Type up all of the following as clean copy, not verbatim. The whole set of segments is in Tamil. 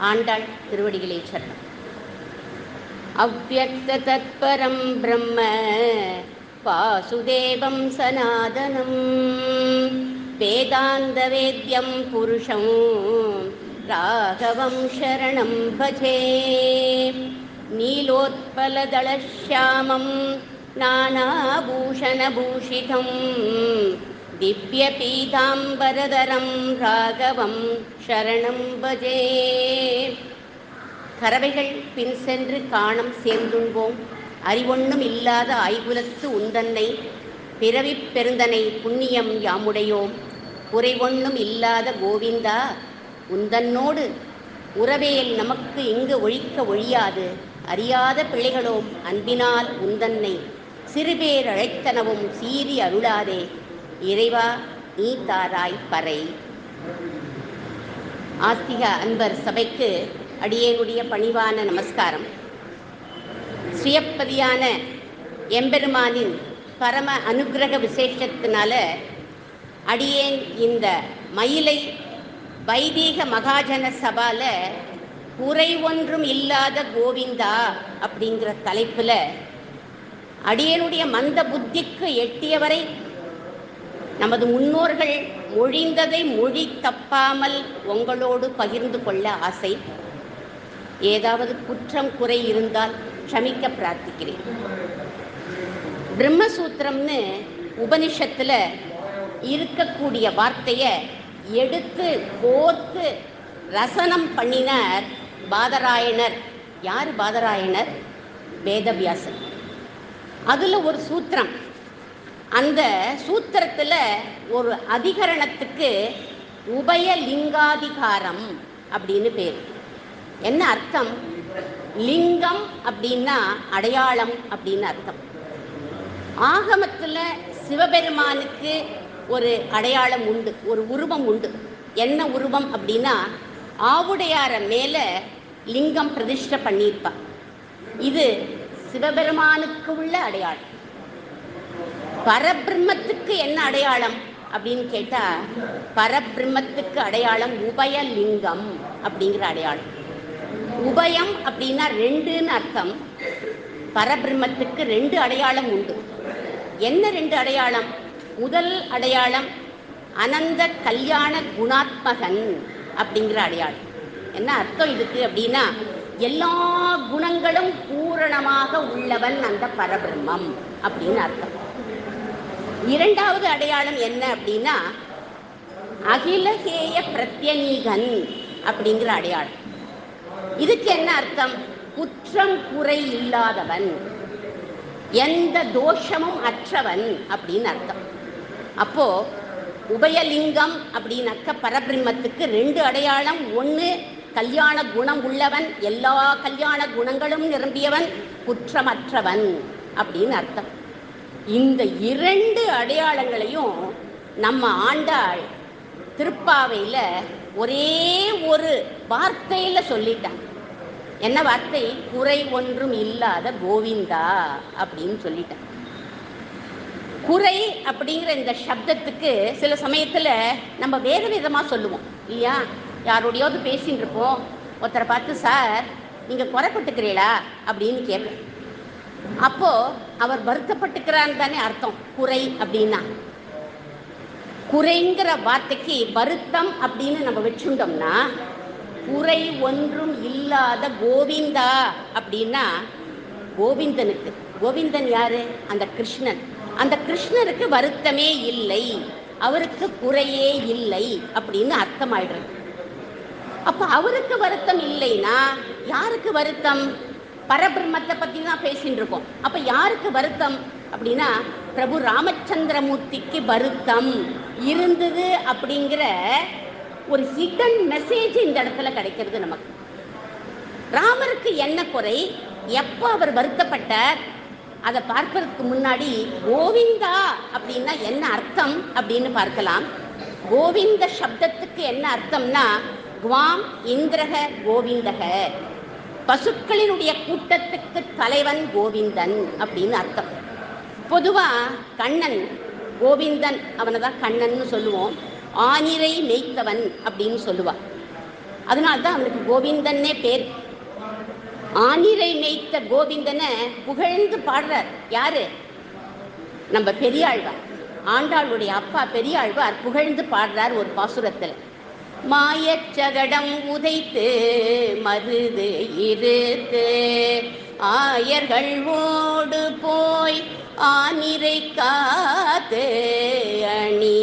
ஆண்டாள் திருவடிகளே சரணம். அவ்யக்த தத்பரம் பிரம்ம வாசுதேவம் சனாதனம் வேதாந்த வேத்யம் புருஷம் ராகவம் சரணம் பஜே. நீலோத்பலதளஷ்யாமம் நானாபூஷணபூஷிதம் திவ்ய பீதாம்பரதரம் ராகவம் சரணம் பஜே. கறவைகள் பின் சென்று காணம் சேர்ந்துண்போம் அறிவொன்னும் இல்லாத ஆய்குலத்து உந்தன்னை பிறவிப் பெருந்தனை புண்ணியம் யாமுடையோம் குறைவொன்னும் இல்லாத கோவிந்தா உந்தன்னோடு உறவேல் நமக்கு இங்கு ஒழிக்க ஒழியாது அறியாத பிள்ளைகளோம் அன்பினால் உந்தன்னை சிறுபேர் அழைத்தனவும் சீறி அருளாதே இறைவா நீ தாராய் பறை. ஆஸ்திக அன்பர் சபைக்கு அடியேனுடைய பணிவான நமஸ்காரம். ஸ்ரீயப்பதியான எம்பெருமானின் பரம அனுகிரக விசேஷத்தினால அடியேன் இந்த மயிலை வைதீக மகாஜன சபால குறை ஒன்றும் இல்லாத கோவிந்தா அப்படிங்கிற தலைப்பில் அடியேனுடைய மந்த புத்திக்கு எட்டியவரை நமது முன்னோர்கள் மொழிந்ததை மொழி தப்பாமல் உங்களோடு பகிர்ந்து கொள்ள ஆசை. ஏதாவது குற்றம் குறை இருந்தால் க்ஷமிக்க பிரார்த்திக்கிறேன். பிரம்மசூத்திரம்னு உபனிஷத்தில் இருக்கக்கூடிய வார்த்தையை எடுத்து கோர்த்து ரசனம் பண்ணினார் பாதராயணர். யார் பாதராயணர்? வேதவியாசர். அதில் ஒரு சூத்திரம், அந்த சூத்திரத்தில் ஒரு அதிகரணத்துக்கு உபயலிங்காதிகாரம் அப்படின்னு பேர். என்ன அர்த்தம்? லிங்கம் அப்படின்னா அடையாளம் அப்படின்னு அர்த்தம். ஆகமத்தில் சிவபெருமானுக்கு ஒரு அடையாளம் உண்டு, ஒரு உருவம் உண்டு. என்ன உருவம் அப்படின்னா ஆவுடையார மேலே லிங்கம் பிரதிஷ்டை பண்ணியிருப்பா. இது சிவபெருமானுக்கு உள்ள அடையாளம். பரபிரம்மத்துக்கு என்ன அடையாளம் அப்படின்னு கேட்டால் பரபிரம்மத்துக்கு அடையாளம் உபயலிங்கம் அப்படிங்கிற அடையாளம். உபயம் அப்படின்னா ரெண்டுன்னு அர்த்தம். பரபிரம்மத்துக்கு ரெண்டு அடையாளம் உண்டு. என்ன ரெண்டு அடையாளம்? முதல் அடையாளம் அனந்த கல்யாண குணாத்மகன் அப்படிங்கிற அடையாளம். என்ன அர்த்தம் இதுக்கு அப்படின்னா எல்லா குணங்களும் பூரணமாக உள்ளவன் அந்த பரபிரம்மம் அப்படின்னு அர்த்தம். இரண்டாவது அடையாளம் என்ன அப்படின்னா அகிலகேய பிரத்யநீகன் அப்படிங்கிற அடையாளம். இதுக்கு என்ன அர்த்தம்? குற்றம் குறை இல்லாதவன், எந்த தோஷமும் அற்றவன் அப்படின்னு அர்த்தம். அப்போ உபயலிங்கம் அப்படின்னாக்க பரபிரம்மத்துக்கு ரெண்டு அடையாளம். ஒன்று கல்யாண குணம் உள்ளவன், எல்லா கல்யாண குணங்களும் நிரம்பியவன், குற்றமற்றவன் அப்படின்னு அர்த்தம். இந்த இரண்டு அடையாளங்களையும் நம்ம ஆண்டாள் திருப்பாவையில் ஒரே ஒரு வார்த்தையில் சொல்லிட்டான். என்ன வார்த்தை? குறை ஒன்றும் இல்லாத கோவிந்தா அப்படின்னு சொல்லிட்டான். குறை அப்படிங்கிற இந்த சப்தத்துக்கு சில சமயத்தில் நம்ம வேறு விதமாக சொல்லுவோம் இல்லையா? யாரோடையாவது பேசின்னு இருப்போம், ஒருத்தரை பார்த்து சார் நீங்கள் குறைப்பட்டுக்கிறீங்களா அப்படின்னு கேட்பேன். அப்போது அவர் வருத்தப்பட்டுக்கிறான்னு தானே அர்த்தம் குறை அப்படின்னா. குறைங்கிற வார்த்தைக்கு வருத்தம் அப்படின்னு நம்ம வச்சுட்டோம்னா குறை ஒன்றும் இல்லாத கோவிந்தா அப்படின்னா கோவிந்தனுக்கு, கோவிந்தன் யாரு? அந்த கிருஷ்ணன். அந்த கிருஷ்ணருக்கு வருத்தமே இல்லை, அவருக்கு குறையே இல்லை அப்படின்னு அர்த்தமாயிடுறது. அப்போ அவருக்கு வருத்தம் இல்லைன்னா யாருக்கு வருத்தம்? பரபிரம்மத்தை பற்றி தான் பேசின்னு இருக்கோம். அப்போ யாருக்கு வருத்தம் அப்படின்னா பிரபு ராமச்சந்திரமூர்த்திக்கு வருத்தம் இருந்தது அப்படிங்கிற ஒரு ஹிடன் மெசேஜ் இந்த இடத்துல கிடைக்கிறது நமக்கு. ராமருக்கு என்ன குறை, எப்போ அவர் வருத்தப்பட்டார், அதை பார்ப்பதற்கு முன்னாடி கோவிந்தா அப்படின்னா என்ன அர்த்தம் அப்படின்னு பார்க்கலாம். கோவிந்த சப்தத்துக்கு என்ன அர்த்தம்னா குவாம் இந்திரக கோவிந்தக, பசுக்களினுடைய கூட்டத்துக்கு தலைவன் கோவிந்தன் அப்படின்னு அர்த்தம். பொதுவாக கண்ணன் கோவிந்தன், அவனை தான் கண்ணன்னு சொல்லுவோம். ஆனிரை மேய்த்தவன் அப்படின்னு சொல்லுவாள். அதனால்தான் அவனுக்கு கோவிந்தன்னே பேர். ஆனிரை மேய்த்த கோவிந்தனை புகழ்ந்து பாடுறார் யாரு? நம்ம பெரியாழ்வார், ஆண்டாளுடைய அப்பா பெரியாழ்வார் புகழ்ந்து பாடுறார் ஒரு பாசுரத்தில். மாயச்சகடம் உதைத்து மருது இருத்து ஆயர்கள் ஓடு போய் ஆனிரை காத்து அணி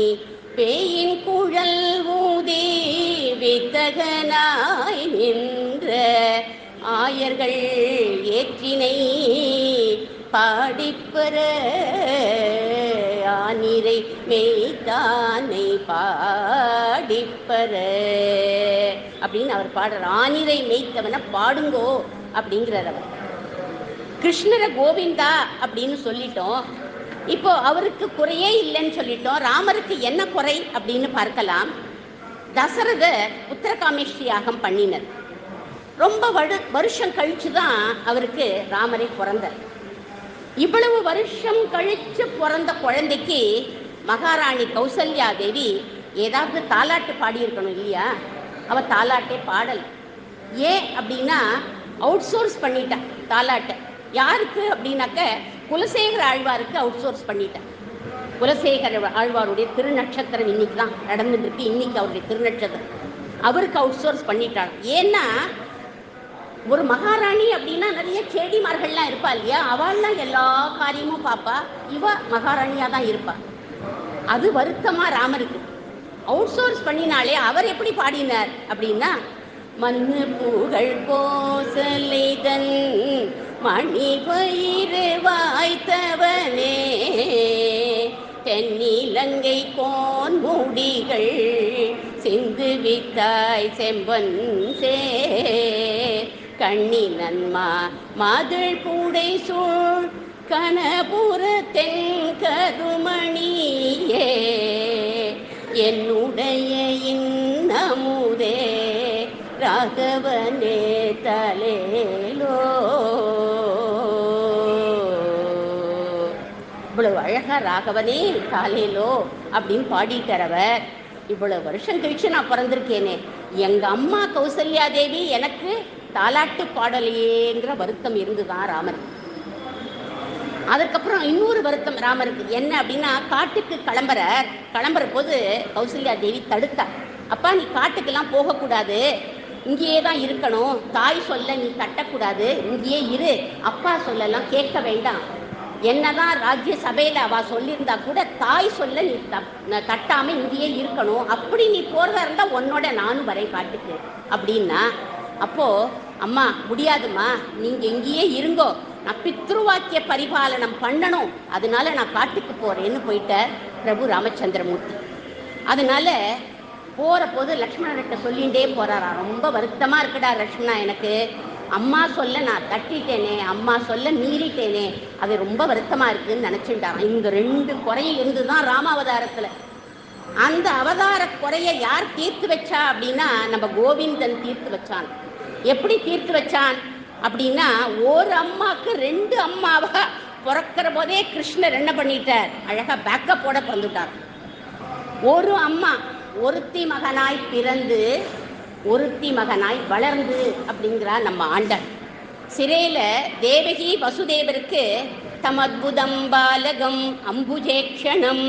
பேயின் குழல் ஊதி வித்தகனாய் நின்ற ஆயர்கள் ஏற்றினை பாடிப்பெற ஆனிரை மேய்த்தானை பாடிப்பெற அப்படின்னு அவர் பாடுறார். ஆனிரை மேய்த்தவனை பாடுங்கோ அப்படிங்கிறார் அவர். கிருஷ்ணரை கோவிந்தா அப்படின்னு சொல்லிட்டோம். இப்போ அவருக்கு குறையே இல்லைன்னு சொல்லிட்டோம். ராமருக்கு என்ன குறை அப்படின்னு பார்க்கலாம். தசரதர் உத்தரகாமேஷ்டி யாகம் பண்ணினர். ரொம்ப வருஷம் கழிச்சு தான் அவருக்கு ராமரை பிறந்தார். இவ்வளவு வருஷம் கழிச்சு பிறந்த குழந்தைக்கு மகாராணி கௌசல்யா தேவி ஏதாவது தாலாட்டு பாடியிருக்கணும் இல்லையா? அவ தாலாட்டே பாடல். ஏன் அப்படின்னா அவுட் சோர்ஸ் பண்ணிட்டான் தாலாட்டை. யாருக்கு அப்படின்னாக்க குலசேகர ஆழ்வாருக்கு அவுட் சோர்ஸ் பண்ணிட்டான். குலசேகர ஆழ்வாருடைய திருநட்சத்திரம் இன்னைக்கு தான் நடந்துட்டு இருக்கு. இன்னைக்கு அவருடைய திருநட்சத்திரம் அவருக்கு அவுட் சோர்ஸ் பண்ணிட்டாங்க. ஏன்னா ஒரு மகாராணி அப்படின்னா நிறைய செடிமார்கள்லாம் இருப்பா இல்லையா? அவள்லாம் எல்லா காரியமும் பார்ப்பா. இவ மகாராணியாக தான் இருப்பா. அது வருத்தமா ராமருக்கு. அவுட் சோர்ஸ் பண்ணினாலே அவர் எப்படி பாடினார் அப்படின்னா, மண்ணு புகழ் கோசலைதன் மணி பயிறு வாய்த்தவனே தென்னிலங்கை கோன் முடிகள் சிந்து வித்தாய் செம்பன் சே கண்ணி நன்மா மதில் பூடை சூழ் கனபுர தென்கருமணியே என்னுடைய இன்னமுதே ராகவனே தலேலோ. இவ்வளவு அழகா ராகவனே தாலேலோ அப்படின்னு பாடிட்டறவர். இவ்வளவு வருஷம் கழிச்சு நான் பிறந்திருக்கேனே, எங்க அம்மா கௌசல்யா தேவி எனக்கு தாலாட்டு பாடலையேங்கிற வருத்தம் இருந்துதான் ராமர். அதுக்கப்புறம் இன்னொரு வருத்தம் ராமருக்கு என்ன அப்படின்னா, காட்டுக்கு கிளம்புற போது கௌசல்யா தேவி தடுத்தார். அப்பா நீ காட்டுக்கெல்லாம் போகக்கூடாது, இங்கேயே தான் இருக்கணும். தாய் சொல்ல நீ தட்டக்கூடாது, இங்கேயே இரு. அப்பா சொல்லலாம் கேட்க வேண்டாம். என்னதான் ராஜ்ய சபையில் அவ சொல்லியிருந்தா கூட தாய் சொல்ல நீ தட்டாம இங்கேயே இருக்கணும். அப்படி நீ போறதா இருந்தா உன்னோட நானும் வரேன் காட்டுக்கு அப்படின்னா, அப்போ அம்மா முடியாதுமா, நீங்க இங்கேயே இருங்கோ, நான் பித்ருவாக்கிய பரிபாலனம் பண்ணணும், அதனால நான் காட்டுக்கு போறேன்னு போயிட்ட பிரபு ராமச்சந்திரமூர்த்தி. அதனால போற போது லக்ஷ்மணர்கிட்ட சொல்லிகிட்டே போறாரா, ரொம்ப வருத்தமா இருக்குடா லக்ஷ்மணா, எனக்கு அம்மா சொல்ல நான் தட்டிட்டேனே, அம்மா சொல்ல மீறிட்டேனே, அது ரொம்ப வருத்தமா இருக்குன்னு நினைச்சுட்டாராம். இந்த ரெண்டு குறையும் இருந்துதான் ராமாவதாரத்துல. அந்த அவதார குறைய யார் தீர்த்து வச்சா அப்படின்னா நம்ம கோவிந்தன் தீர்த்து வச்சான். எப்படி தீர்த்து வச்சான் அப்படின்னா, ஒரு அம்மாக்கு ரெண்டு அம்மாவா பிறக்கிற போதே கிருஷ்ணர் என்ன பண்ணிட்டார், அழகா பேக்கப்போட பிறந்துட்டார். ஒரு அம்மா ஒருத்தி மகனாய் பிறந்து ஒருத்தி மகனாய் வளர்ந்து அப்படிங்கிறார் நம்ம ஆண்டாள். சிறையில தேவகி வசுதேவருக்கு தம் அத்புதம் பாலகம் அம்புஜேக்ஷணம்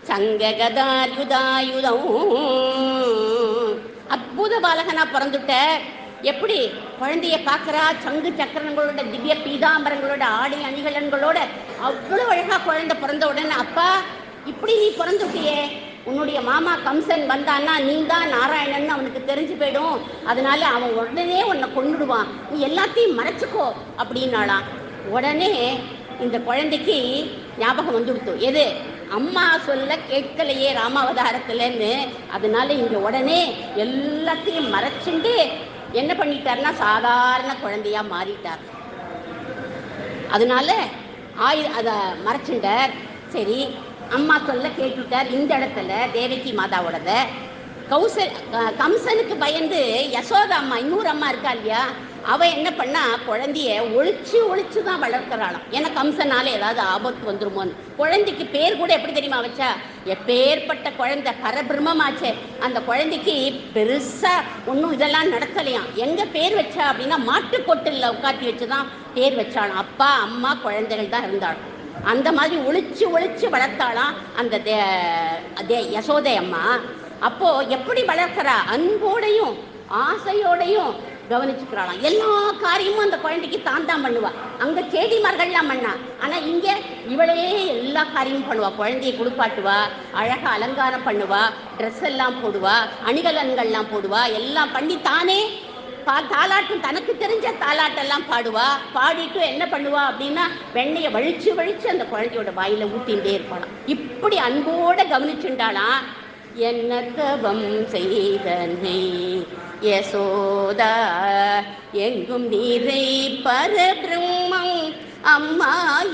சங்ககதாயுதாயுதம், அற்புத பாலகனா பிறந்துட்ட. எப்படி குழந்தைய பார்க்கறா, சங்கு சக்கரங்களோட திவ்ய பீதாம்பரங்களோட ஆடை அணிகலன்களோட அவ்வளவு அழகா குழந்தை பிறந்த உடனே, அப்பா இப்படி நீ பிறந்துட்டியே, உன்னுடைய மாமா கம்சன் வந்தான்னா நீ தான் நாராயணன் அவனுக்கு தெரிஞ்சு போயிடும், அதனால அவன் உடனே உன்னை கொண்டுடுவான், நீ எல்லாத்தையும் மறைச்சுக்கோ அப்படின்னாலாம். உடனே இந்த குழந்தைக்கு ஞாபகம் வந்துடுத்து, எது அம்மா சொல்ல கேட்கலையே ராமாவதாரத்துலன்னு. அதனால இங்க உடனே எல்லாத்தையும் மறைச்சுண்டு என்ன பண்ணிட்டார்னா சாதாரண குழந்தையா மாறிட்டார். அதனால அதை மறைச்சுட்டார். சரி, அம்மா சொல்ல கேட்டுட்டார். இந்த இடத்துல தேவகி மாதாவோடத கம்சனுக்கு பயந்து யசோதா அம்மா, இன்னொரு அம்மா இருக்கா இல்லையா, அவ என்ன பண்ணா, குழந்தைய ஒளிச்சு ஒளிச்சு தான் வளர்க்கிறாளாம். ஏன்னா கம்சனால ஏதாவது ஆபத்து வந்துருமோன்னு. குழந்தைக்கு பேர் கூட எப்படி தெரியுமா வச்சா, எப்பேற்பட்ட குழந்தை, பரபிரம்மாச்சே, அந்த குழந்தைக்கு பெருசா ஒன்றும் இதெல்லாம் நடக்கலையாம். எங்க பேர் வச்சா அப்படின்னா, மாட்டுக்கொட்டில் உட்காத்தி வச்சுதான் பேர் வச்சாலும். அப்பா அம்மா குழந்தைகள் தான் இருந்தாலும். அந்த மாதிரி ஒளிச்சு ஒளிச்சு வளர்த்தாலாம் அந்த யசோதை அம்மா. அப்போ எப்படி வளர்க்கிறா, அன்போடையும் ஆசையோடையும் கவனிச்சுக்கிறாளாம். எல்லா காரியமும் அந்த குழந்தைக்கு தான் பண்ணுவா. அங்க கேடிமார்கள்லாம் பண்ணா, ஆனா இங்க இவளே எல்லா காரியமும் பண்ணுவா. குழந்தையை குளிப்பாட்டுவா, அழகா அலங்காரம் பண்ணுவா, ட்ரெஸ் எல்லாம் போடுவா, அணிகலன்கள்லாம் போடுவா, எல்லாம் பண்ணி தானே தாலாட்டும், தனக்கு தெரிஞ்ச தாலாட்டெல்லாம் பாடுவா. பாடிட்டு என்ன பண்ணுவா அப்படின்னா, வெண்ணையை வழிச்சு வழிச்சு அந்த குழந்தையோட வாயில ஊட்டிகிட்டே இருப்பாளாம். இப்படி அன்போட கவனிச்சுண்டாளாம். என்ன தவம் செய்தனை யசோதா, எங்கும் நீரை பரபிரம்மம் அம்மா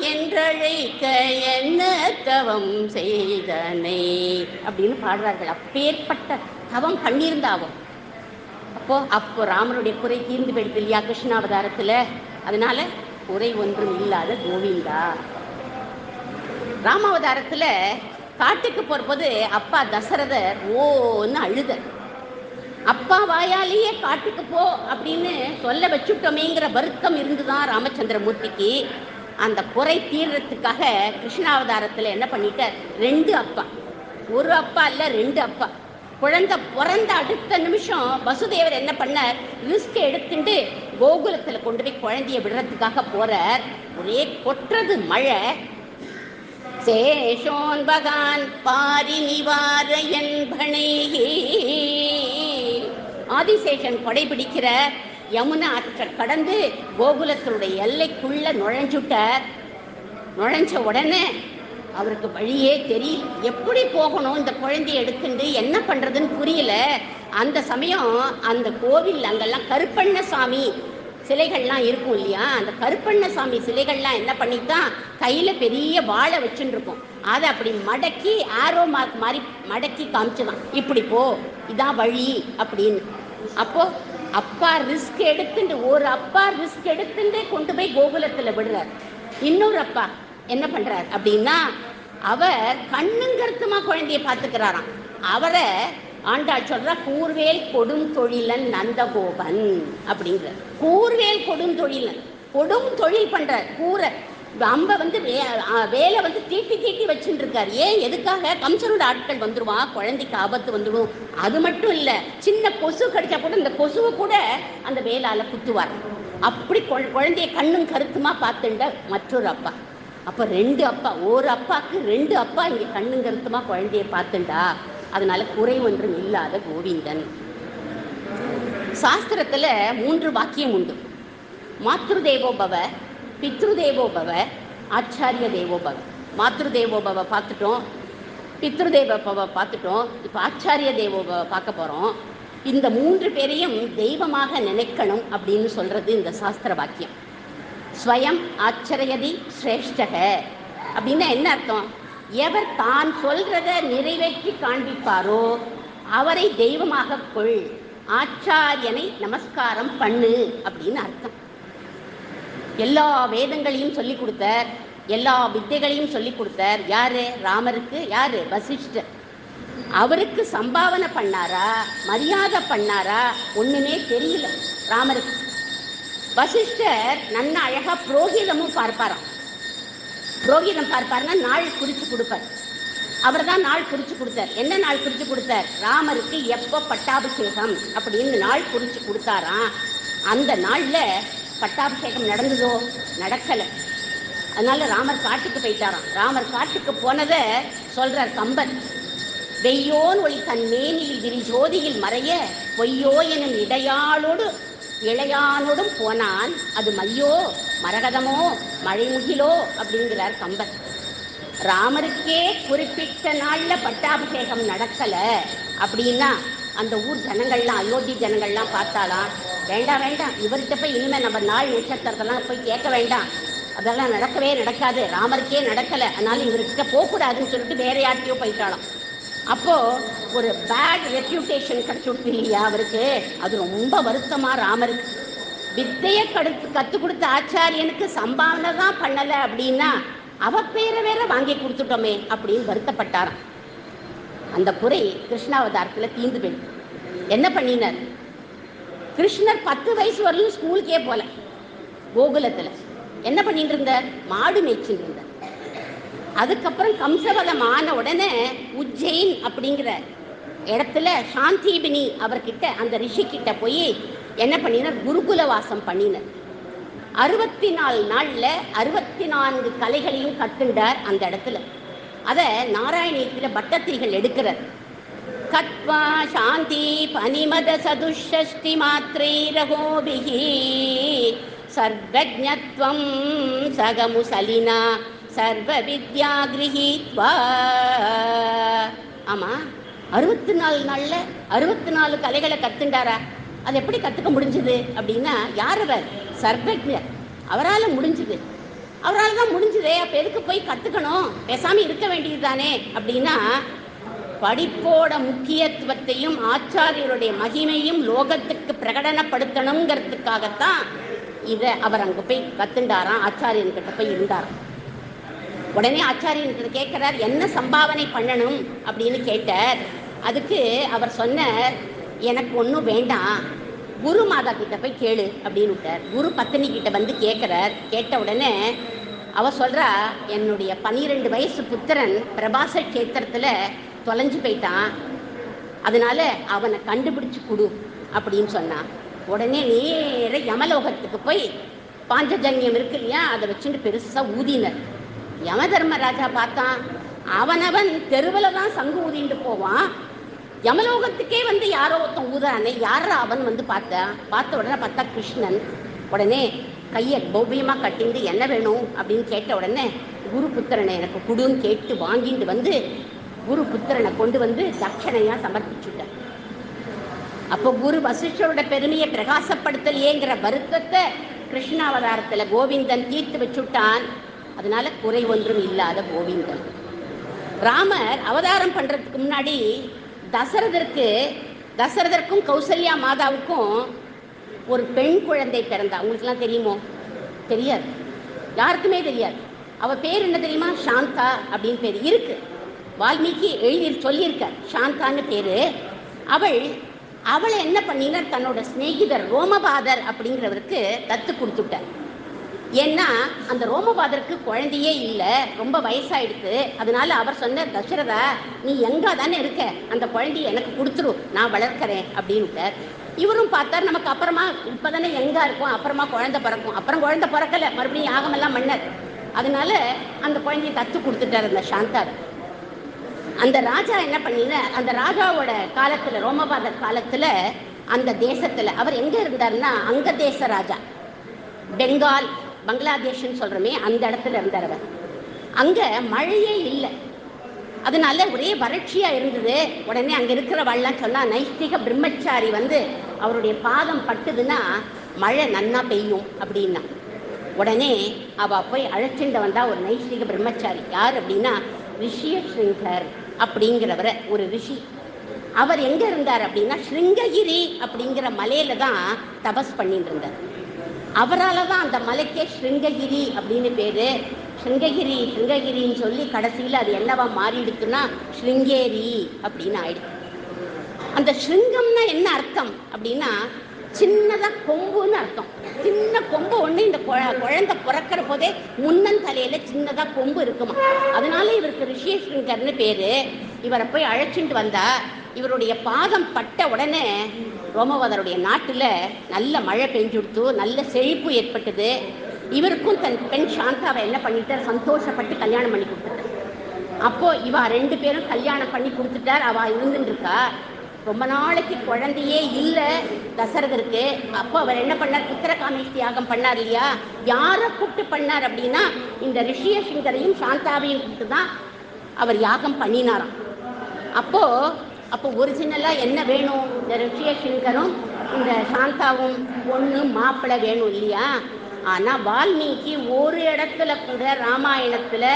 என்றழைக்க என்ன தவம் செய்தனை அப்படின்னு பாடுறார்கள். அப்பேற்பட்ட தவம் பண்ணியிருந்தாவும். அப்போ ராமனுடைய குறை தீர்ந்து போயிடுது இல்லையா கிருஷ்ணாவதாரத்துல. அதனால குறை ஒன்றும் இல்லாத கோவிந்தா. ராமாவதாரத்துல காட்டுக்கு போறபோது அப்பா தசரதர் ஓன்னு அழுத. அப்பா வாயாலேயே காட்டுக்கு போ அப்படின்னு சொல்ல வச்சுட்டோமேங்கிற வருத்தம் இருந்துதான் ராமச்சந்திரமூர்த்திக்கு. அந்த குறை தீர்றதுக்காக கிருஷ்ணாவதாரத்துல என்ன பண்ணிட்டார், 2 அப்பா. ஒரு அப்பா இல்ல, 2 அப்பா. குழந்தை பிறந்த அடுத்த நிமிஷம் வசுதேவர் என்ன பண்ணார், ரிஸ்க் எடுத்துட்டு கோகுலத்துல கொண்டு போய் குழந்தைய விடுறதுக்காக போறார். ஒரே கொட்டுறது மழை. சேஷோன் பகான் பாரி நிவார என்பனை, ஆதிசேஷன் கொடை பிடிக்கிற யமுனா ஆற்றை கடந்து கோகுலத்தினுடைய எல்லைக்குள்ள நுழைஞ்சுட்டார். நுழைஞ்ச உடனே அவருக்கு வழியே தெரியல, எப்படி போகணும், இந்த குழந்தைய எடுத்துட்டு என்ன பண்றதுன்னு புரியல. அந்த சமயம் அந்த கோவில் அங்கெல்லாம் கருப்பண்ணசாமி சிலைகள்லாம் இருக்கும் இல்லையா, அந்த கருப்பண்ணசாமி சிலைகள்லாம் என்ன பண்ணித்தான், கையில பெரிய வாழை வச்சுட்டு இருக்கும். அதை அப்படி மடக்கி ஆரோ மார்க் மாதிரி மடக்கி காமிச்சுதான், இப்படி போ, இதான் வழி அப்படின்னு. அப்போ அப்பா ரிஸ்க் எடுத்துட்டு, ஒரு அப்பா ரிஸ்க் எடுத்துட்டு கொண்டு போய் கோகுலத்துல விடுறார். இன்னொரு அப்பா என்ன பண்றார் அப்படின்னா, அவர் கண்ணுங்கருத்துமா குழந்தைய பார்த்துக்கிறாராம். அவரை ஆண்டாள் சொல்ற கூர்வேல் கொடும் தொழிலன் நந்தகோபன் அப்படிங்கிற. கூர்வேல் கொடும் தொழிலன், கொடும் தொழில் பண்றார். கூரை அம்ப வந்து வேலை வந்து தீட்டி தீட்டி வச்சுட்டு இருக்காரு. ஏன், எதுக்காக, கம்சனோட ஆட்கள் வந்துருவான், குழந்தைக்கு ஆபத்து வந்துடும். அது மட்டும் இல்ல, சின்ன கொசு கடிச்சா கூட இந்த கொசுவை கூட அந்த வேலால குத்துவார். அப்படி குழந்தைய கண்ணும் கருத்துமா பார்த்துண்ட மற்றொரு அப்பா. அப்ப 2 அப்பா, ஒரு அப்பாவுக்கு 2 அப்பா இங்க கண்ணும் கருத்துமா குழந்தைய பார்த்துண்டா. அதனால குறை ஒன்றும் இல்லாத கோவிந்தன். சாஸ்திரத்துல 3 வாக்கியம் உண்டு. மாத்ரு தேவோபவ, பித்ரு தேவோபவ, ஆச்சாரிய தேவோபவ. மாத்ரு தேவோபவ பார்த்துட்டோம், பித்ரு தேவோபவ பார்த்துட்டோம், இப்போ ஆச்சாரிய தேவோபவ பார்க்க போறோம். இந்த 3 பேரையும் தெய்வமாக நினைக்கணும் அப்படின்னு சொல்றது இந்த சாஸ்திர வாக்கியம். ஸ்வயம் ஆச்சரியதி சிரேஷ்டக அப்படின்னா என்ன அர்த்தம், எவர் தான் சொல்றத நிறைவேற்றி காண்பிப்பாரோ அவரை தெய்வமாக கொள், ஆச்சாரியனை நமஸ்காரம் பண்ணு அப்படின்னு அர்த்தம். எல்லா வேதங்களையும் சொல்லி கொடுத்தார், எல்லா வித்தைகளையும் சொல்லி கொடுத்தார். யாரு, ராமருக்கு. யாரு, வசிஷ்டர். அவருக்கு சம்பாவனை பண்ணாரா, மரியாதை பண்ணாரா, ஒண்ணுமே தெரியல ராமருக்கு. வசிஷ்டர் நன்ன அழகா புரோகிதமும் பார்ப்பாராம். புரோகிதம் பார்ப்பாருன்னா நாள் குறிச்சு கொடுப்பார். அவர் தான் நாள் குறிச்சு கொடுத்தார். என்ன நாள் குறிச்சு கொடுத்தார், ராமருக்கு எப்போ பட்டாபிஷேகம் அப்படின்னு நாள் குறிச்சு கொடுத்தாராம். அந்த நாள்ல பட்டாபிஷேகம் நடந்ததோ, நடக்கலை. அதனால ராமர் காட்டுக்கு போயிட்டாராம். ராமர் காட்டுக்கு போனதை சொல்றார் கம்பன். வெய்யோன் ஒளி தன் மேனில் விரி ஜோதியில் மறைய பொய்யோ எனும் இடையாளோடு இளையானோடும் போனான், அது மையோ மரகதமோ மழைமுகிலோ அப்படிங்கிறார் கம்பன். ராமருக்கே குறிப்பிட்ட நாள்ல பட்டாபிஷேகம் நடக்கல அப்படின்னா அந்த ஊர் ஜனங்கள்லாம், அயோத்தி ஜனங்கள்லாம் பார்த்தாலாம், வேண்டாம் வேண்டாம், இவர்கிட்ட போய் இனிமே நம்ம நாள் நட்சத்திரத்தெல்லாம் போய் கேட்க வேண்டாம், அதெல்லாம் நடக்கவே நடக்காது, ராமருக்கே நடக்கலை, அதனால இவர்கிட்ட போகக்கூடாதுன்னு சொல்லிட்டு வேற யார்கிட்டயோ போயிட்டாலாம். அப்போ ஒரு பேட் ரெப்யூட்டேஷன் கிடைச்சுடுது இல்லையா அவருக்கு. அது ரொம்ப வருத்தமா ராமருக்கு. வித்தையை கற்றுக் கொடுத்த ஆச்சாரியனுக்கு சம்பாவனை தான் பண்ணலை அப்படின்னா அவ பேரை வேற வாங்கி கொடுத்துட்டோமே அப்படின்னு வருத்தப்பட்டாராம். அந்த குறை கிருஷ்ணாவதாரத்தில் தீர்ந்து போயிடுது. என்ன பண்ணினார்? கிருஷ்ணர் 10 வயசு வரலும் ஸ்கூலுக்கே போல. கோகுலத்தில் என்ன பண்ணிட்டு இருந்தார்? மாடு மேய்ச்சிட்டு இருந்தார். அதுக்கப்புறம் கம்சவதம் ஆன உடனே உஜ்ஜைன் அப்படிங்கிற இடத்துல சாந்திபினி அவர்கிட்ட, அந்த ரிஷி கிட்ட போய் என்ன பண்ணினார்? குருகுல வாசம் பண்ணினார். 64 நாள்ல 64 கலைகளையும் கத்துண்டார் அந்த இடத்துல. அதை நாராயணியத்தில் பட்டத்திரிகள் எடுக்கிறார். கத்வா சாந்தி பனிமத சதுஷ்டி மாத்ரே ரகோபிஹி சர்வஜ்ஞத்வம் சகமுசலினா சர்வ வித்யா கிரஹீத்வா. ஆமா, 64 நாள்ல 64 கலைகளை கத்துண்டாரா? அது எப்படி கத்துக்க முடிஞ்சது அப்படின்னா, யார் அவர்? சர்வஜ்ஞர். அவரால் முடிஞ்சுது. அவரால் தான் முடிஞ்சுதே. அப்ப எதுக்கு போய் கத்துக்கணும்? பேசாம இருக்க வேண்டியது தானே அப்படின்னா, படிப்போட முக்கியத்துவத்தையும் ஆச்சாரியருடைய மகிமையும் லோகத்துக்கு பிரகடனப்படுத்தணுங்கிறதுக்காகத்தான் இதை அவர் அங்கே போய் கத்துண்டாராம். ஆச்சாரியன்கிட்ட போய் இருந்தாராம். உடனே ஆச்சாரியன்கிட்ட கேட்கிறார், என்ன சம்பாவனை பண்ணணும் அப்படின்னு கேட்டார். அதுக்கு அவர் சொன்னார், எனக்கு ஒன்றும் வேண்டாம், குரு மாதா கிட்ட போய் கேளு அப்படின்னு விட்டார். குரு பத்தினி கிட்ட வந்து கேட்குறார். கேட்ட உடனே அவ சொல்கிறா, என்னுடைய 12 வயசு புத்திரன் பிரபாச கஷேத்திரத்தில் தொலைஞ்சு போயிட்டான், அதனால அவனை கண்டுபிடிச்சு கொடு அப்படின்னு சொன்னான். உடனே நேர யமலோகத்துக்கு போய் பாஞ்சஜன்யம் இருக்கு இல்லையா, அதை வச்சுட்டு பெருசாக ஊதினர். யம தர்மராஜா பார்த்தான், அவனவன் தெருவில் தான் சங்கு ஊதிட்டு போவான், யமலோகத்துக்கே வந்து யாரோ ஒருத்தன் ஊதானே, யாரா அவன் வந்து பார்த்த உடனே பார்த்தா கிருஷ்ணன். உடனே கையை பௌபியமாக கட்டிந்து என்ன வேணும் அப்படின்னு கேட்ட உடனே குரு புத்திரனை எனக்கு கொடுன்னு கேட்டு வாங்கிட்டு வந்து குரு புத்திரனை கொண்டு வந்து தட்சணையாக சமர்ப்பிச்சுட்டார். அப்போ குரு வசிஷ்டரோட பெருமையை பிரகாசப்படுத்தலையேங்கிற வருத்தத்தை கிருஷ்ணாவதாரத்தில் கோவிந்தன் தீர்த்து வச்சுட்டான். அதனால குறை ஒன்றும் இல்லாத கோவிந்தன். ராமர் அவதாரம் பண்ணுறதுக்கு முன்னாடி தசரதற்கும் கௌசல்யா மாதாவுக்கும் ஒரு பெண் குழந்தை பிறந்தா. உங்களுக்குலாம் தெரியுமோ? தெரியாது, யாருக்குமே தெரியாது. அவள் பேர் என்ன தெரியுமா? சாந்தா அப்படின்னு பேர் இருக்கு. வால்மீகி எழுதி சொல்லியிருக்கார், சாந்தான்னு பேர். அவளை என்ன பண்ணினார்? தன்னோட சிநேகிதர் ரோமபாதர் அப்படிங்கிறவருக்கு தத்து கொடுத்துட்டார். ஏன்னா அந்த ரோமபாதருக்கு குழந்தையே இல்லை, ரொம்ப வயசாயிடுச்சு. அதனால அவர் சொன்ன, தசரதா நீ எங்கே தானே இருக்க, அந்த குழந்தைய எனக்கு கொடுத்துரும், நான் வளர்க்கிறேன் அப்படின்ட்டார். இவரும் பார்த்தார், நமக்கு அப்புறமா இப்போ தானே எங்கே இருக்கும், அப்புறமா குழந்தை பிறக்கும். அப்புறம் குழந்தை பிறக்கலை, மறுபடியும் யாகமெல்லாம் மன்னர். அதனால அந்த குழந்தைய தத்து கொடுத்துட்டார் அந்த சாந்தாவை. அந்த ராஜா என்ன பண்ணின, அந்த ராஜாவோட காலத்தில், ரோமபாதர் காலத்தில் அந்த தேசத்தில் அவர் எங்கே இருந்தார்னா, அங்க தேச ராஜா, பெங்கால் பங்களாதேஷ்னு சொல்கிறோமே அந்த இடத்துல இருந்தார் அவர். அங்கே மழையே இல்லை, அதனால ஒரே வறட்சியாக இருந்தது. உடனே அங்கே இருக்கிறவாள்லாம் சொன்னால், நைஷ்டிக பிரம்மச்சாரி வந்து அவருடைய பாதம் பட்டுதுன்னா மழை நன்னா பெய்யும் அப்படின்னா. உடனே அவள் போய் அழைச்சிட்டு வந்தால் ஒரு நைஷ்டிக பிரம்மச்சாரி. யார் அப்படின்னா ரிஷியஸ்ருங்கர் அப்படிங்கிறவரை, ஒரு ரிஷி. அவர் எங்கே இருந்தார் அப்படின்னா ஸ்ருங்ககிரி அப்படிங்கிற மலையில தான் தபஸ் பண்ணிட்டு இருந்தார். அவரால் தான் அந்த மலைக்கே ஸ்ருங்ககிரி அப்படின்னு பேர். ஸ்ருங்ககிரின்னு சொல்லி கடைசியில் அது என்னவா மாறிடுச்சுன்னா ஸ்ருங்கேரி அப்படின்னு ஆயிடுச்சு. அந்த ஸ்ருங்கம்னா என்ன அர்த்தம் அப்படின்னா சின்னதாக கொம்புன்னு அர்த்தம். சின்ன கொம்பு ஒன்று, இந்த குழந்தை பிறக்கிற போதே முன்னன் தலையில் சின்னதாக கொம்பு இருக்குமா, அதனால இவருக்கு ரிஷியஸ்ருங்கர்னு பேர். இவரை போய் அழைச்சிட்டு வந்தா, இவருடைய பாதம் பட்ட உடனே ரோமபாதருடைய நாட்டில் நல்ல மழை பெஞ்சுடுத்து, நல்ல செழிப்பு ஏற்பட்டது. இவருக்கும் தன் பெண் சாந்தாவை என்ன பண்ணிட்டார், சந்தோஷப்பட்டு கல்யாணம் பண்ணி கொடுத்துட்டார். அப்போது இவா 2 பேரும் கல்யாணம் பண்ணி கொடுத்துட்டார். அவள் இருந்துருக்கா. ரொம்ப நாளைக்கு குழந்தையே இல்லை தசரதருக்கு. அப்போ அவர் என்ன பண்ணார், புத்திரகாமேஷ்டி யாகம் பண்ணார் இல்லையா. யாரை கூப்பிட்டு பண்ணார் அப்படின்னா இந்த ரிஷியசிங்கரையும் சாந்தாவையும் கூப்பிட்டு தான் அவர் யாகம் பண்ணினாராம். அப்போ ஒரிஜினலாக என்ன வேணும், இந்த ரிஷியசிங்கரும் இந்த சாந்தாவும் பொண்ணு மாப்பிள்ளை வேணும் இல்லையா. ஆனால் வால்மீகி ஒரு இடத்துல கூட ராமாயணத்தில்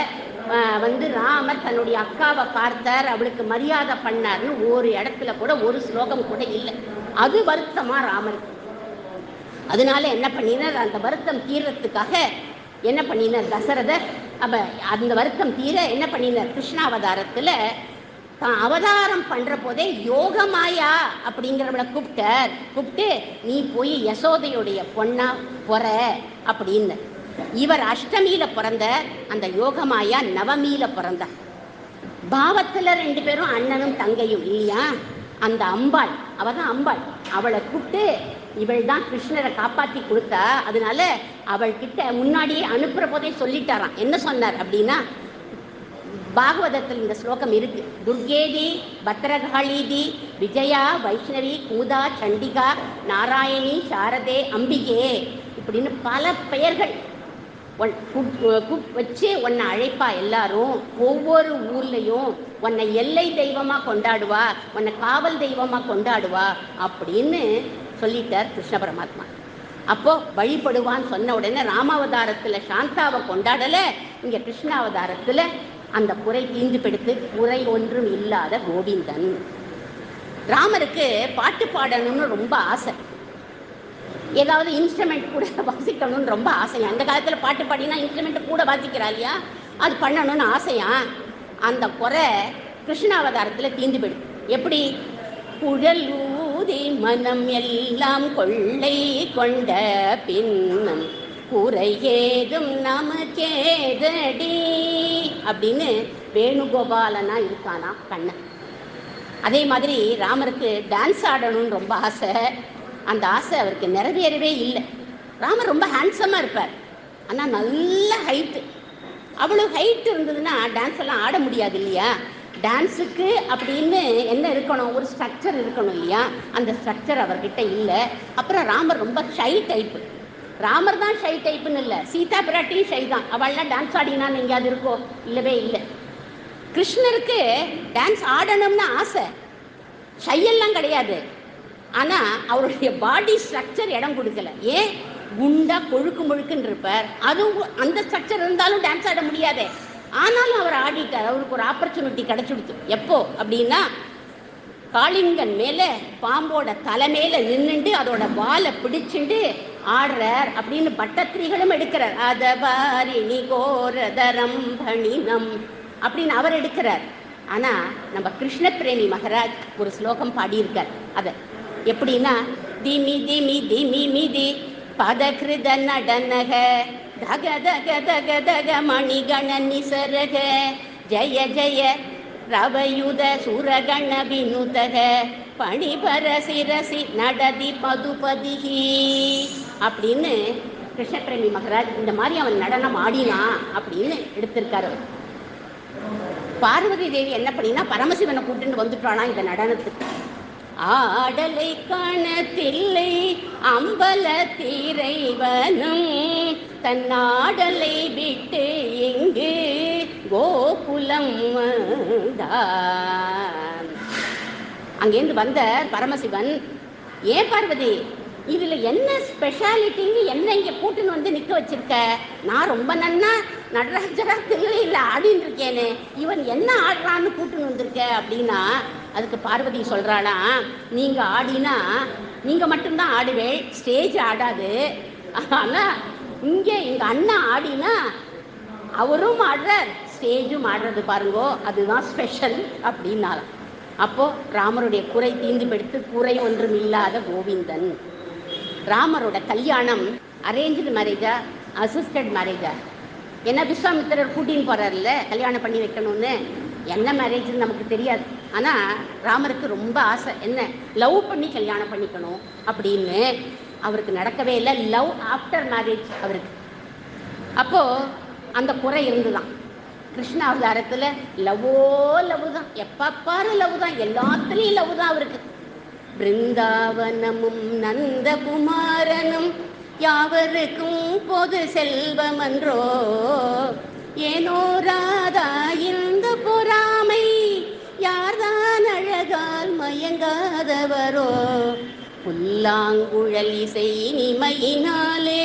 ராமர் தன்னுடைய அக்காவை பார்த்தார், அவளுக்கு மரியாதை பண்ணார்னு ஒரு இடத்துல கூட ஒரு ஸ்லோகம் கூட இல்லை. அது வருத்தமா ராமருக்கு. அதனால என்ன பண்ணினார், அந்த வருத்தம் தீர்றதுக்காக என்ன பண்ணினார் தசரதர். அந்த வருத்தம் தீர என்ன பண்ணினார், கிருஷ்ணாவதாரத்துல தான் அவதாரம் பண்ற போதே யோகமாயா அப்படிங்கிறவளை கூப்பிட்டு நீ போய் யசோதையுடைய பொண்ணா பொற அப்படின்னு. இவர் அஷ்டமியில பிறந்த, அந்த யோகமாயா நவமியில பிறந்தார். பாவத்துல 2 பேரும் அண்ணனும் தங்கையும் இல்லையா. அந்த அம்பாள், அவதான் அம்பாள், அவளை கூப்பிட்டு இவள் தான் கிருஷ்ணரை காப்பாற்றி கொடுத்தா. அதனால அவள்கிட்ட முன்னாடியே அனுப்புற போதே சொல்லிட்டாராம். என்ன சொன்னார் அப்படின்னா, பாகவதத்தில் இந்த ஸ்லோகம் இருக்கு. துர்கேதி பத்ரகாளீதி விஜயா வைஷ்ணவி கூதா சண்டிகா நாராயணி சாரதே அம்பிகே இப்படின்னு பல பெயர்கள் வச்சு உன்னை அழைப்பா. எல்லாரும் ஒவ்வொரு ஊர்லயும் உன்னை எல்லை தெய்வமா கொண்டாடுவா, உன்னை காவல் தெய்வமா கொண்டாடுவா அப்படின்னு சொல்லிட்டார் கிருஷ்ண பரமாத்மா. அப்போ வழிபடுவான்னு சொன்ன உடனே ராமாவதாரத்துல சாந்தாவை கொண்டாடல, இங்க கிருஷ்ணாவதாரத்துல அந்த குறை தீர்ந்து பெடுத்து குறை ஒன்றும் இல்லாத கோவிந்தன். ராமருக்கு பாட்டு பாடணும்னு ரொம்ப ஆசை, ஏதாவது இன்ஸ்ட்ருமெண்ட் கூட வாசிக்கணும்னு ரொம்ப ஆசையா. அந்த காலத்துல பாட்டு பாடினா இன்ஸ்ட்ருமெண்ட் கூட வாசிக்கிறா இல்லையா, அது பண்ணணும்னு ஆசையா. அந்த குறை கிருஷ்ணாவதாரத்துல தீர்ந்து பெடு. எப்படி, குழலூதி மனம் எல்லாம் கொள்ளை கொண்ட பின்னம் குறை ஏதும் நமக்கேதடி அப்படின்னு வேணுகோபாலனா இருக்கானா கண்ணன். அதே மாதிரி ராமருக்கு டான்ஸ் ஆடணும்னு ரொம்ப ஆசை. அந்த ஆசை அவருக்கு நிறைவேறவே இல்லை. ராமர் ரொம்ப ஹேண்ட்ஸமாக இருப்பார், ஆனால் நல்ல ஹைட்டு. அவ்வளோ ஹைட் இருந்ததுன்னா டான்ஸ் எல்லாம் ஆட முடியாது இல்லையா. டான்ஸுக்கு அப்படின்னு என்ன இருக்கணும், ஒரு ஸ்ட்ரக்சர் இருக்கணும் இல்லையா. அந்த ஸ்ட்ரக்சர் அவர்கிட்ட இல்லை. அப்புறம் ராமர் ரொம்ப ஷை டைப்பு. ராமர் தான் ஷை டைப்புன்னு இல்லை, சீதா பிராட்டியும் ஷை தான். அவள்லாம் டான்ஸ் ஆடினான்னு எங்கேயாவது இருக்கோ, இல்லவே இல்லை. கிருஷ்ணருக்கு டான்ஸ் ஆடணும்னு ஆசை, ஷையெல்லாம் கிடையாது. ஆனால் அவருடைய பாடி ஸ்ட்ரக்சர் இடம் கொடுக்கல. ஏன், குண்டா கொழுக்கு முழுக்குன்னு இருப்பார். அதுவும் அந்த ஸ்ட்ரக்சர் இருந்தாலும் டான்ஸ் ஆட முடியாது. ஆனாலும் அவர் ஆடிட்டார். அவருக்கு ஒரு ஆப்பர்ச்சுனிட்டி கிடைச்சிடுச்சு. எப்போ அப்படின்னா, காளிங்கன் மேலே பாம்போட தலை மேலே நின்றுண்டு அதோட வாலை பிடிச்சுண்டு ஆடுறார் அப்படின்னு பட்டத்திரிகளும் எடுக்கிறார். அதபாரிணி கோரதரம் பணினம் அப்படின்னு அவர் எடுக்கிறார். ஆனால் நம்ம கிருஷ்ண பிரேமி மகராஜ் ஒரு ஸ்லோகம் பாடியிருக்கார். அதை எப்படின்னா, திமி திமி திமி மிதி பதகிருத நடனக தக தக தக தக மணிகண நிசரக ஜய ஜய ரவயுத சுரகண வினுதக பணிபர சிரசி நடதி பதுபதிஹி அப்படின்னு கிருஷ்ணபிரேமி மகராஜ் இந்த மாதிரி அவன் நடனம் ஆடினான் அப்படின்னு எடுத்திருக்காரு. பார்வதி தேவி என்ன பண்ணினா, பரமசிவனை கூட்டுன்னு வந்துட்டானா இந்த நடனத்துக்கு. ஆடலை காணத்தில்லை அம்பல தீரைவனும் தன்னாடலை விட்டு இங்கு கோகுலம் வந்தான். அங்கேருந்து வந்த பரமசிவன், ஏன் பார்வதி இதுல என்ன ஸ்பெஷாலிட்டின்னு என்ன இங்க கூட்டுன்னு வந்து நிக்க வச்சிருக்க? நான் ரொம்ப நன்னா நடராஜரா தில்லையில் ஆடின்னு இருக்கேனே, இவன் என்ன ஆடுறான்னு கூட்டுன்னு வந்திருக்க அப்படின்னா, அதுக்கு பார்வதி சொல்றாளா, நீங்க ஆடினா நீங்க மட்டும்தான் ஆடுவேள், ஸ்டேஜ் ஆடாது. ஆனா இங்க எங்க அண்ணா ஆடினா அவரும் ஆடுறார், ஸ்டேஜும் ஆடுறது பாருங்கோ, அதுதான் ஸ்பெஷல் அப்படின்னாலும். அப்போ ராமருடைய குறை தீர்ந்து பெடுத்து குறை ஒன்றும் இல்லாத கோவிந்தன். ராமரோட கல்யாணம் அரேஞ்சு மேரேஜா அசிஸ்டட் மேரேஜா? ஏன்னா விஸ்வாமித்திரர் கூட்டின்னு போறாருல்ல கல்யாணம் பண்ணி வைக்கணும்னு. என்ன மேரேஜ்னு நமக்கு தெரியாது. ஆனால் ராமருக்கு ரொம்ப ஆசை, என்ன லவ் பண்ணி கல்யாணம் பண்ணிக்கணும் அப்படின்னு. அவருக்கு நடக்கவே இல்லை, லவ் ஆஃப்டர் மேரேஜ் அவருக்கு. அப்போது அந்த குறை இருந்துதான். கிருஷ்ண அவதாரத்தில் லவ்வோ லவ் தான், எப்போ பாரு லவ் தான், எல்லாத்துலேயும் லவ் தான் அவருக்கு. பிருந்தாவனமும் நந்தகுமாரனும் யாவருக்கும் பொது செல்வமன்றோ, ஏனோ ராதா இந்த பொறாமை யார்தான் அழகால் மயங்காதவரோ, புல்லாங்குழல் இசை இனிமையினாலே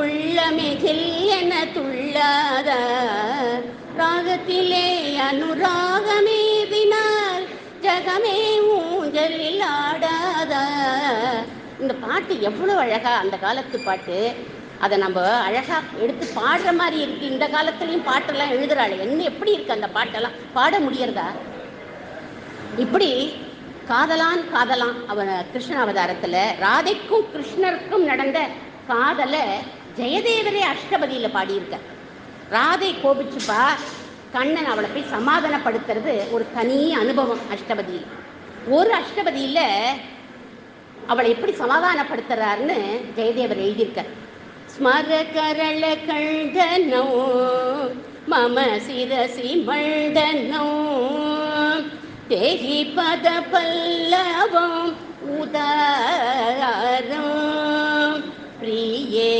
உள்ளமெகில் என துள்ளாத ராகத்திலே அனுராகமேதினார் ஜகமே ஊஞ்சலில் ஆடாத. இந்த பாட்டு எவ்வளோ அழகா, அந்த காலத்து பாட்டு. அதை நம்ம அழகா எடுத்து பாடுற மாதிரி இருக்கு. இந்த காலத்துலயும் பாட்டெல்லாம் எழுதுறாள். என்ன எப்படி இருக்கு அந்த பாட்டெல்லாம், பாட முடியறதா? இப்படி காதலான் காதலான் அவன் கிருஷ்ண அவதாரத்துல ராதைக்கும் கிருஷ்ணருக்கும் நடந்த காதலை ஜெயதேவரே அஷ்டபதியில பாடியிருக்க. ராதை கோபிச்சுப்பா, கண்ணன் அவளை போய் சமாதானப்படுத்துறது ஒரு தனி அனுபவம் அஷ்டபதியில். ஒரு அஷ்டபதியில அவளை எப்படி சமாதானப்படுத்துறாருன்னு ஜெயதேவர் எழுதியிருக்க. ஸ்மர கரள கண்டனோ மம சிரசி மண்டனோ தேகி பத பல்லவம் உதாரம் பிரியே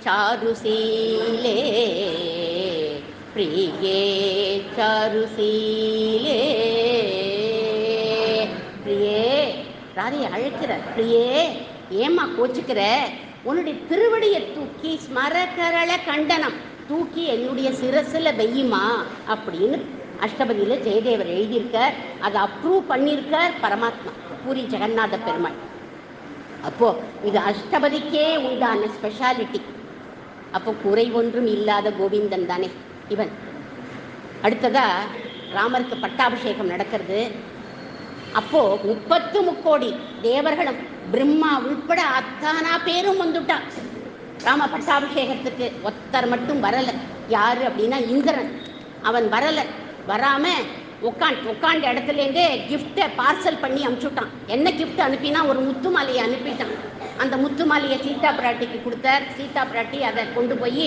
சாருசீலே பிரியே சாருசீலே. பிரியே, ராதையை அழைக்கிற. பிரியே, ஏமா கோச்சுக்கிற? உன்னுடைய திருவடியை தூக்கி ஸ்மரகரள கண்டனம் தூக்கி என்னுடைய சிரசில் வெய்யுமா அப்படின்னு அஷ்டபதியில ஜெயதேவர் எழுதியிருக்கார். அதை அப்ரூவ் பண்ணியிருக்கார் பரமாத்மா பூரி ஜெகநாத பெருமாள். அப்போ இது அஷ்டபதிக்கே உண்டான ஸ்பெஷாலிட்டி. அப்போ குறை ஒன்றும் இல்லாத கோவிந்தன் தானே இவன். அடுத்ததா ராமருக்கு பட்டாபிஷேகம் நடக்கிறது. அப்போ 33 தேவர்களும் பிரம்மா உள்பட அத்தானா பேரும் வந்துட்டா ராம பட்டாபிஷேகத்துக்கு. ஒருத்தர் மட்டும் வரல. யாரு அப்படின்னா இந்திரன். அவன் வரல. வராம உட்காண்ட இடத்துலேருந்தே கிஃப்டை பார்சல் பண்ணி அனுப்பிச்சுட்டான். என்ன கிஃப்ட் அனுப்பினா ஒரு முத்து மாலையை அனுப்பிட்டான். அந்த முத்து மாலையை சீதா பிராட்டிக்கு கொடுத்தார். சீதா பிராட்டி அதை கொண்டு போய்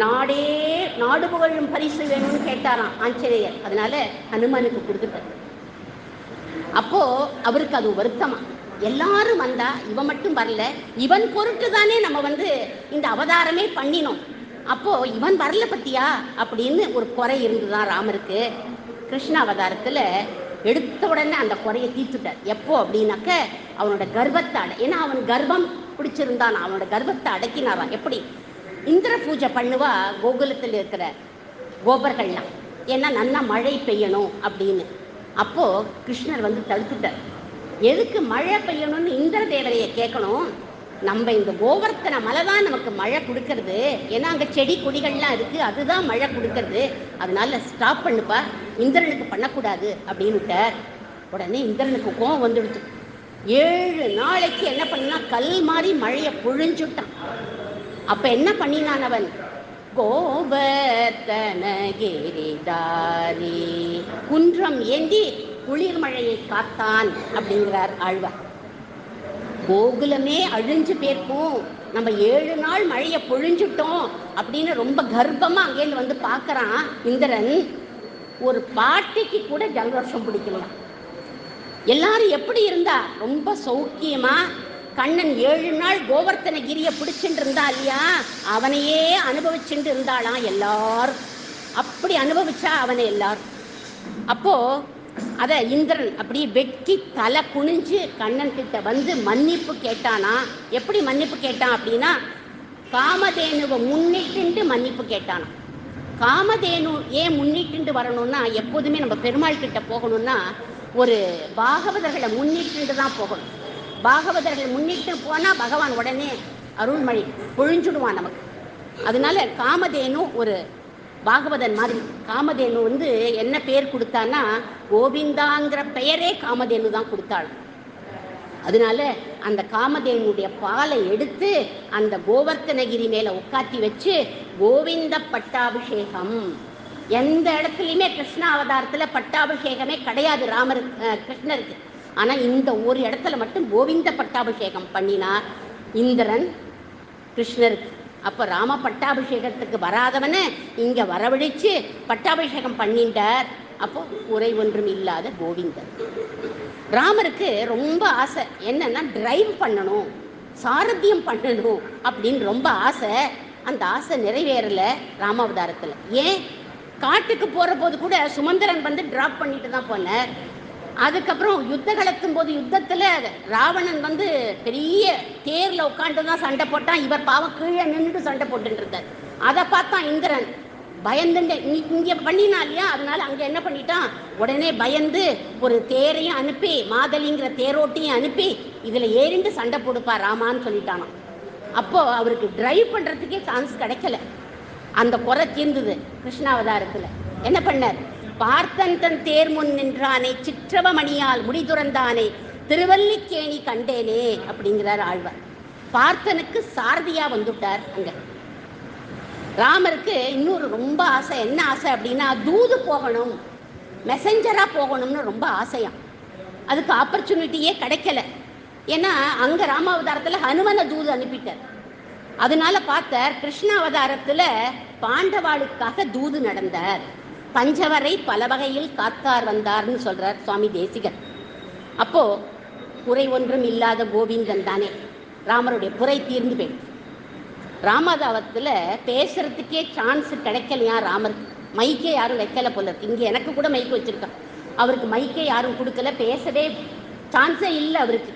நாடு புகழும் பரிசு வேணும்னு கேட்டாராம் ஆஞ்சநேயர். அதனால ஹனுமானுக்கு கொடுத்துட்டார். அப்போ அவருக்கு அது வருத்தமா, எல்லாரும் வந்தா இவன் மட்டும் வரல, இவன் பொருட்டு தானே நம்ம இந்த அவதாரமே பண்ணினோம், அப்போ இவன் வரல பத்தியா அப்படின்னு ஒரு குறை இருந்துதான் ராமருக்கு. கிருஷ்ண அவதாரத்துல எடுத்த உடனே அந்த குறையை தீர்த்துட்டார். எப்போ அப்படின்னாக்க அவனோட கர்ப்பத்தை ஏன்னா அவன் கர்ப்பம் பிடிச்சிருந்தான், அவனோட கர்ப்பத்தை அடக்கினாரான். எப்படி இந்திர பூஜை பண்ணுவா கோகுலத்தில் இருக்கிற கோபர்கள்லாம், ஏன்னா நல்லா மழை பெய்யணும் அப்படின்னு. அப்போ கிருஷ்ணர் தடுத்துட்டார். எதுக்கு மழை பெய்யணும்னு இந்திர தேவரையை கேட்கணும்? நம்ம இந்த கோவர்த்தன மலை தான் நமக்கு மழை கொடுக்கறது, ஏன்னா அங்கே செடி கொடிகள்லாம் இருக்குது, அதுதான் மழை கொடுக்கறது, அதனால ஸ்டாப் பண்ணுப்பா, இந்திரனுக்கு பண்ணக்கூடாது அப்படின்னு விட்டார். உடனே இந்திரனுக்கு கோவம் வந்துடுச்சு. 7 நாளைக்கு என்ன பண்ணினா கல் மாதிரி மழையை பொழிஞ்சுட்டான். அப்போ என்ன பண்ணினான் அவன்? கோவர்த்தனகிரிதாரி குன்றம் ஏந்தி குளிர் மழையை காத்தான் அப்படிங்கிறார் ஆழ்வார். கோகுலமே அழிஞ்சு போயிருக்கும், நம்ம 7 நாள் மழையை பொழிஞ்சுட்டோம் அப்படின்னு ரொம்ப கர்ப்பமா அங்கேருந்து பார்க்கறான் இந்திரன். ஒரு பாட்டிக்கு கூட ஜலதோஷம் பிடிக்கலாம். எல்லாரும் எப்படி இருந்தா? ரொம்ப சௌக்கியமா கண்ணன் 7 நாள் கோவர்த்தனகிரியை பிடிச்சுட்டு இருந்தா இல்லையா, அவனையே அனுபவிச்சுட்டு இருந்தாளாம் எல்லாரும். அப்படி அனுபவிச்சா அவனை எல்லாரும். அப்போ அத இந்திரன் அப்படி வெட்கி தலை குனிஞ்சு கண்ணன் கிட்ட மன்னிப்பு கேட்டானா. எப்படி மன்னிப்பு கேட்டான் அப்படின்னா, காமதேனுவை முன்னிட்டு மன்னிப்பு கேட்டானா. காமதேனு ஏன் முன்னிட்டு வரணும்னா, எப்போதுமே நம்ம பெருமாள் கிட்ட போகணும்னா ஒரு பாகவதர்களை முன்னிட்டு தான் போகணும். பாகவதர்களை முன்னிட்டு போனா பகவான் உடனே அருள்மழை பொழிஞ்சுடுவான் நமக்கு. அதனால காமதேனு ஒரு பாகவதன் மாதிரி. காமதேனு என்ன பேர் கொடுத்தான்னா, கோவிந்தாங்கிற பெயரே காமதேனு தான் கொடுத்தாள். அதனால அந்த காமதேனுடைய பாலை எடுத்து அந்த கோவர்த்தனகிரி மேல உட்காத்தி வச்சு கோவிந்த பட்டாபிஷேகம். எந்த இடத்துலையுமே கிருஷ்ண அவதாரத்துல பட்டாபிஷேகமே கிடையாது கிருஷ்ணருக்கு. ஆனா இந்த ஒரு இடத்துல மட்டும் கோவிந்த பட்டாபிஷேகம் பண்ணினா இந்திரன் கிருஷ்ணருக்கு. அப்ப ராம பட்டாபிஷேகத்துக்கு வராதவனை இங்க வரவழைச்சு பட்டாபிஷேகம் பண்ணிட்டார். அப்போ குறை ஒன்றும் இல்லாத கோவிந்தன். ராமருக்கு ரொம்ப ஆசை என்னன்னா, டிரைவ் பண்ணணும், சாரத்தியம் பண்ணணும் அப்படின்னு ரொம்ப ஆசை. அந்த ஆசை நிறைவேறல ராமாவதாரத்துல. ஏன்? காட்டுக்கு போற போது கூட சுமந்திரன் டிராப் பண்ணிட்டு தான் போனார். அதுக்கப்புறம் யுத்த கலத்தும் போது யுத்தத்துல ராவணன் பெரிய தேர்ல உட்காந்து தான் சண்டை போட்டான். இவர் பாவம் கீழே நின்று சண்டை போட்டு இருந்தார். அதை பார்த்தான் இந்திரன். பயந்துட்டு இங்கே பண்ணினா இல்லையா, அதனால அங்கே என்ன பண்ணிட்டான், உடனே பயந்து ஒரு தேரையும் அனுப்பி, மாதலிங்கிற தேரோட்டியும் அனுப்பி, இதில் ஏறிண்டு சண்டை போடுப்பா ராமான்னு சொல்லிட்டானான். அப்போது அவருக்கு டிரைவ் பண்ணுறதுக்கே சான்ஸ் கிடைக்கல. அந்த குறை தீர்ந்தது கிருஷ்ணாவதாரத்தில். என்ன பண்ணார், பார்த்தன் தன் தேர் முன் நின்றானே, சிற்றவமணியால் முடி துறந்தானே, திருவல்லிக்கேணி கண்டேனே அப்படிங்கிறார் ஆழ்வார். பார்த்தனுக்கு சாரதியாக வந்துட்டார். அங்கே ராமருக்கு இன்னொரு ரொம்ப ஆசை. என்ன ஆசை அப்படின்னா, தூது போகணும், மெசஞ்சராக போகணும்னு ரொம்ப ஆசையாம். அதுக்கு ஆப்பர்ச்சுனிட்டியே கிடைக்கல. ஏன்னா அங்கே ராமாவதாரத்தில் ஹனுமனை தூது அனுப்பிட்டார். அதனால பார்த்தார், கிருஷ்ணாவதாரத்தில் பாண்டவாளுக்காக தூது நடந்தார், பஞ்சவரை பல வகையில் காத்தார் வந்தார்னு சொல்கிறார் சுவாமி தேசிகர். அப்போது குறை ஒன்றும் இல்லாத கோவிந்தன் தானே, ராமருடைய குறை தீர்ந்து போயிடுச்சு. ராமதாவத்தில் பேசுறதுக்கே சான்ஸ் கிடைக்கலையா ராமருக்கு. மைக்கே யாரும் வைக்கல போல இருக்கு. இங்கே எனக்கு கூட மைக்கு வச்சுருக்கான், அவருக்கு மைக்கே யாரும் கொடுக்கல, பேசவே சான்ஸே இல்லை அவருக்கு.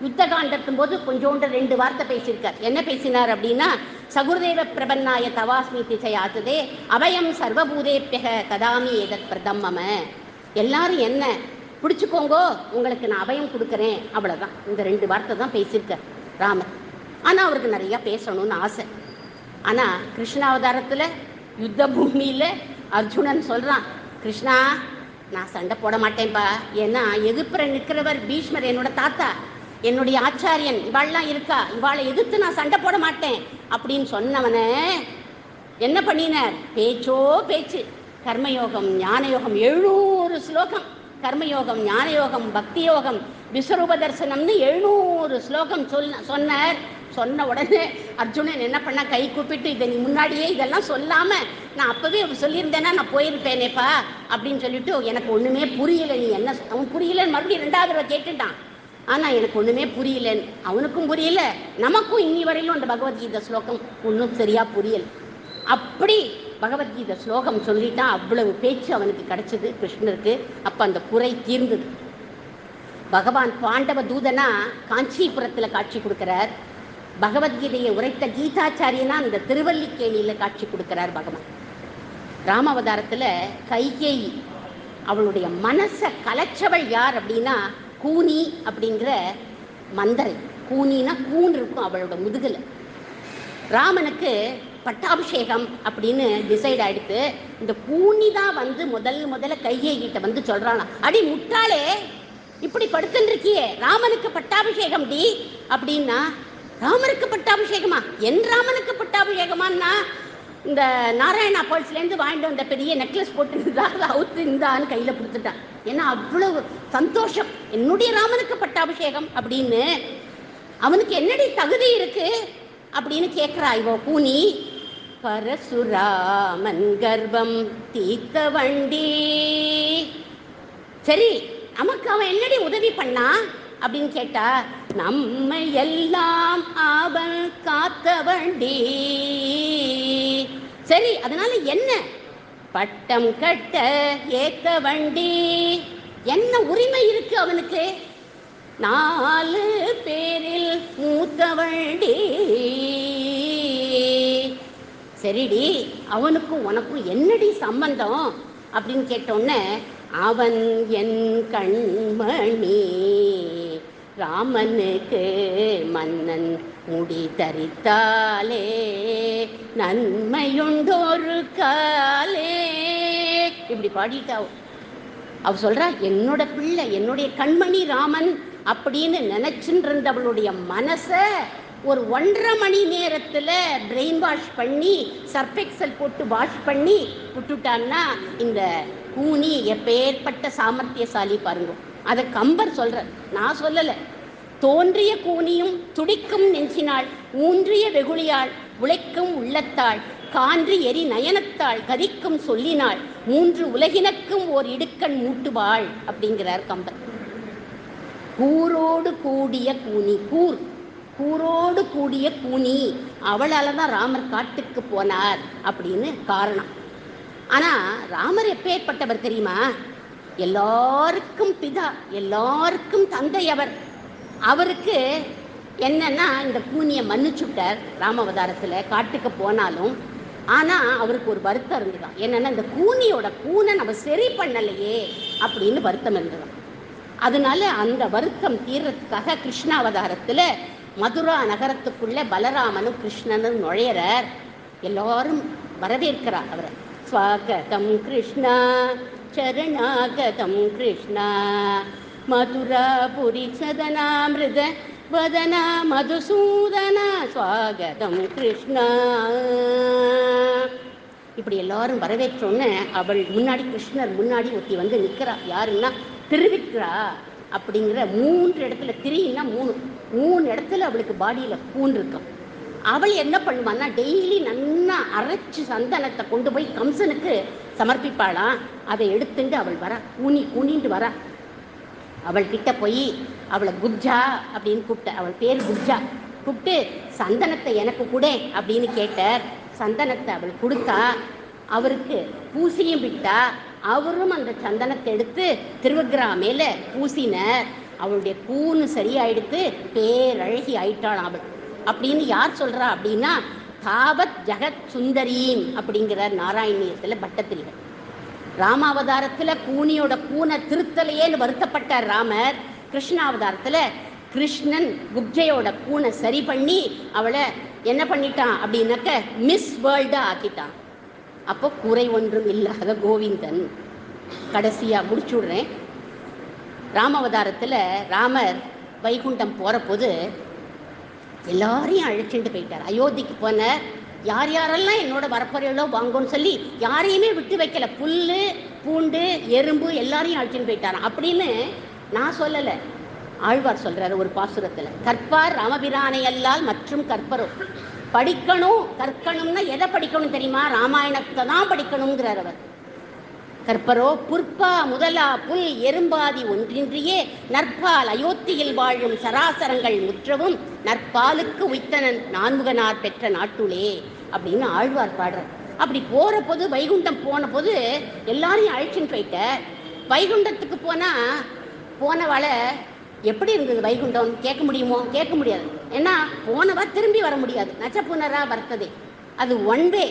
யுத்த காண்டத்தும் போது கொஞ்சோண்டு 2 வார்த்தை பேசியிருக்கார். என்ன பேசினார் அப்படின்னா, சகுருதேவ பிரபன்னாய தவாஸ்மி திசையாத்ததே அபயம் சர்வபூதேப்பியக கதாமி ஏதத் பிரதம்மம. எல்லாரும் என்ன பிடிச்சிக்கோங்கோ, உங்களுக்கு நான் அபயம் கொடுக்குறேன், அவ்வளோதான். இந்த 2 வார்த்தை தான் பேசியிருக்கார் ராமர். ஆனால் அவருக்கு நிறையா பேசணும்னு ஆசை. ஆனால் கிருஷ்ணாவதாரத்தில் யுத்த பூமியில் அர்ஜுனன் சொல்கிறான், கிருஷ்ணா நான் சண்டை போட மாட்டேன்ப்பா, ஏன்னா எதிர்ப்புற நிற்கிறவர் பீஷ்மர், என்னோட தாத்தா, என்னுடைய ஆச்சாரியன், இவாள்லாம் இருக்கா, இவாளை எதிர்த்து நான் சண்டை போட மாட்டேன் அப்படின்னு சொன்னவனை என்ன பண்ணினார், பேச்சோ பேச்சு. கர்மயோகம் ஞானயோகம் 700 ஸ்லோகம், கர்மயோகம் ஞானயோகம் பக்தி யோகம் விஸ்வரூப தரிசனம்னு 700 ஸ்லோகம் சொன்னார். சொன்ன உடனே அர்ஜுனன் என்ன பண்ண, கை கூப்பிட்டு, இதை நீ முன்னாடியே இதெல்லாம் சொல்லாமல் நான் அப்போவே சொல்லியிருந்தேன்னா நான் போயிருப்பேனேப்பா அப்படின்னு சொல்லிட்டு, எனக்கு ஒன்றுமே புரியலை, நீ என்ன அவன் புரியலன்னு மறுபடியும் 2வது தடவை கேட்டுட்டான். ஆனால் எனக்கு ஒன்றுமே புரியலன்னு, அவனுக்கும் புரியல, நமக்கும் இன்னி வரையிலும் அந்த பகவத்கீதை ஸ்லோகம் ஒன்றும் சரியாக புரியலை. அப்படி பகவத்கீதை ஸ்லோகம் சொல்லிட்டான். அவ்வளவு பேச்சு அவனுக்கு கிடைச்சது கிருஷ்ணருக்கு. அப்போ அந்த குறை தீர்ந்தது. பகவான் பாண்டவ தூதனா காஞ்சிபுரத்தில் காட்சி கொடுக்கிறார். பகவத்கீதையை உரைத்த கீதாச்சாரியனா இந்த திருவல்லிக்கேணியில் காட்சி கொடுக்கிறார் பகவான். ராமாவதாரத்தில் கைகேயி அவளுடைய மனசை கலைச்சவள் யார் அப்படின்னா, கூனி அப்படிங்கிற மந்தரை. கூனினா கூன் இருக்கும் அவளோட முதுகில். ராமனுக்கு பட்டாபிஷேகம் அப்படின்னு டிசைட் ஆகிடுத்து. இந்த கூனி தான் வந்து முதல்ல கைகேயிட்ட வந்து சொல்கிறானா, அடி முட்டாளே, இப்படி படுத்துன்னு இருக்கியே, ராமனுக்கு பட்டாபிஷேகம் டி அப்படின்னா. ராமருக்கு பட்டாபிஷேகமா? என் ராமனுக்கு பட்டாபிஷேகமானா, இந்த நாராயணா பால்ஸ்லேருந்து வாங்கிட்டு வந்த பெரிய நெக்லஸ் போட்டுருந்தா அவுத்து இந்தான்னு கையில் கொடுத்துட்டான். ஏன்னா அவ்வளவு சந்தோஷம், என்னுடைய ராமனுக்கு பட்டாபிஷேகம் அப்படின்னு. அவனுக்கு என்னடி தகுதி இருக்கு அப்படின்னு கேட்குறா இவோ கூனி. பரசுராமன் கர்ப்பம் தீர்த்த வண்டி. சரி, நமக்கு அவன் என்னடி உதவி பண்ணா அப்படின்னு கேட்டா, நம்மை எல்லாம் அவன் காத்த வண்டி. சரி, அதனால என்ன, பட்டம் கட்ட ஏத்த வண்டி. என்ன உரிமை இருக்கு அவனுக்கு, 4 பேரில் மூத்த வண்டி. சரிடி, அவனுக்கும் உனக்கும் என்னடி சம்பந்தம் அப்படின்னு கேட்டோன்னே, அவன் என் கண்மணி, ராமனுக்கு மன்னன் முடி தரித்தாலே நன்மையுண்டொரு காலே. இப்படி பாடிட்டா அவ சொல்றா, என்னோட பிள்ளை, என்னுடைய கண்மணி ராமன் அப்படின்னு நினைச்சுட்டு இருந்தவளுடைய மனசை ஒரு 1.5 மணி நேரத்தில் பிரெயின் வாஷ் பண்ணி சர்ஃபெக்சல் போட்டு வாஷ் பண்ணி விட்டுட்டான்னா இந்த கூனி எப்பேற்பட்ட சாமர்த்தியசாலி பாருங்க. அதை கம்பர் சொல்கிறார், நான் சொல்லலை. தோன்றிய கூனியும் துடிக்கும் நெஞ்சினாள், ஊன்றிய வெகுளியாள், உழைக்கும் உள்ளத்தாள், கான்றி எரி நயனத்தாள், கதிக்கும் சொல்லினாள், 3 உலகினக்கும் ஓர் இடுக்கண் மூட்டுவாள் அப்படிங்கிறார் கம்பர். கூரோடு கூடிய கூனி, கூரோடு கூடிய கூனி, அவளால் தான் ராமர் காட்டுக்கு போனார் அப்படின்னு காரணம். ஆனால் ராமர் எப்பேற்பட்டவர் தெரியுமா, எல்லாருக்கும் பிதா, எல்லாருக்கும் தந்தை அவர். அவருக்கு என்னன்னா இந்த கூனியை மன்னிச்சுட்டார் ராமாவதாரத்தில். காட்டுக்கு போனாலும் ஆனால் அவருக்கு ஒரு வருத்தம் இருந்துதான். என்னென்னா இந்த கூனை நம்ம சரி பண்ணலையே அப்படின்னு வருத்தம் இருந்துதான். அதனால அந்த வருத்தம் தீர்றதுக்காக கிருஷ்ணாவதாரத்தில் மதுரா நகரத்துக்குள்ள பலராமனும் கிருஷ்ணனும் நுழையிறார். எல்லாரும் வரவேற்கிறார் அவரை. ஸ்வாகதம் கிருஷ்ணா சரணாகதம் கிருஷ்ணா மதுராபுரி சதனாமிருத வதனா மதுசூதனா ஸ்வாகதம் கிருஷ்ணா. இப்படி எல்லாரும் வரவேற்றோன்னு அவள் முன்னாடி கிருஷ்ணர் முன்னாடி ஒருத்தி வந்து நிற்கிறா. யாருன்னா திருவிக்ரா அப்படிங்கிற 3 இடத்துல, திரின்னா 3 இடத்துல அவளுக்கு பாடியில் பூன் இருக்கும். அவள் என்ன பண்ணுவான்னா டெய்லி நல்லா அரைச்சி சந்தனத்தை கொண்டு போய் கம்சனுக்கு சமர்ப்பிப்பாளாம். அதை எடுத்துட்டு அவள் வரா, கூனிட்டு வரா. அவள்கிட்ட போய் அவளை குப்ஜா அப்படின்னு கூப்பிட்ட. அவள் பேர் குப்ஜா. கூப்பிட்டு சந்தனத்தை எனக்கு கூட அப்படின்னு கேட்டார். சந்தனத்தை அவள் கொடுத்தா, அவருக்கு பூசியும் விட்டா. அவரும் அந்த சந்தனத்தை எடுத்து திருவிக்ரா மேல பூசினர். அவளுடைய கூணு சரியாயிடுத்து, பேரழகி ஆயிட்டாள் அவள். அப்படின்னு யார் சொல்றா அப்படின்னா தாவத் ஜெகத் சுந்தரீம் அப்படிங்கிறார் நாராயணியத்தில் பட்டத்திரிகை. ராமாவதாரத்தில் கூனியோட கூனை திருத்தலையேன்னு வருத்தப்பட்டார் ராமர். கிருஷ்ணாவதாரத்தில் கிருஷ்ணன் குப்ஜையோட கூனை சரி பண்ணி அவளை என்ன பண்ணிட்டான் அப்படின்னாக்க மிஸ் வேர்ல்டா ஆக்கிட்டான். அப்போ குறை ஒன்றும் இல்லாத கோவிந்தன். கடைசியாக முடிச்சு விடுறேன். ராமாவதாரத்தில் ராமர் வைகுண்டம் போகிற போது எல்லாரையும் அழைச்சிட்டு போயிட்டார். அயோத்திக்கு போன யார் யாரெல்லாம் என்னோட வரப்போறீங்களோ வாங்கன்னு சொல்லி யாரையுமே விட்டு வைக்கல. புல் பூண்டு எறும்பு எல்லாரையும் அழைச்சிட்டு போயிட்டாராம். அப்படின்னு நான் சொல்லலை, ஆழ்வார் சொல்றாரு ஒரு பாசுரத்தில். கற்பார் ராமபிரானை அல்லால் மற்றும் கற்பரோ. படிக்கணும், கற்கணும்னா எதை படிக்கணும் தெரியுமா? ராமாயணத்தை தான் படிக்கணுங்கிறார் அவர். கற்பரோ புற்பா முதலா புல் எறும்பாதி ஒன்றின்றியே நற்பால் அயோத்தியில் வாழும் சராசரங்கள் முற்றவும் நற்பாலுக்கு உய்த்தனன் நான்முகனார் பெற்ற நாட்டுளே அப்படின்னு ஆழ்வார் பாடுறார். அப்படி போற போது வைகுண்டம் போன போது எல்லாரையும் அழைச்சின்னு போயிட்ட. வைகுண்டத்துக்கு போனவாளை எப்படி இருந்தது வைகுண்டம் கேட்க முடியுமோ? கேட்க முடியாது. ஏன்னா போனவா திரும்பி வர முடியாது. நச்சப்புனரா வர்த்ததே, அது ஒன் வே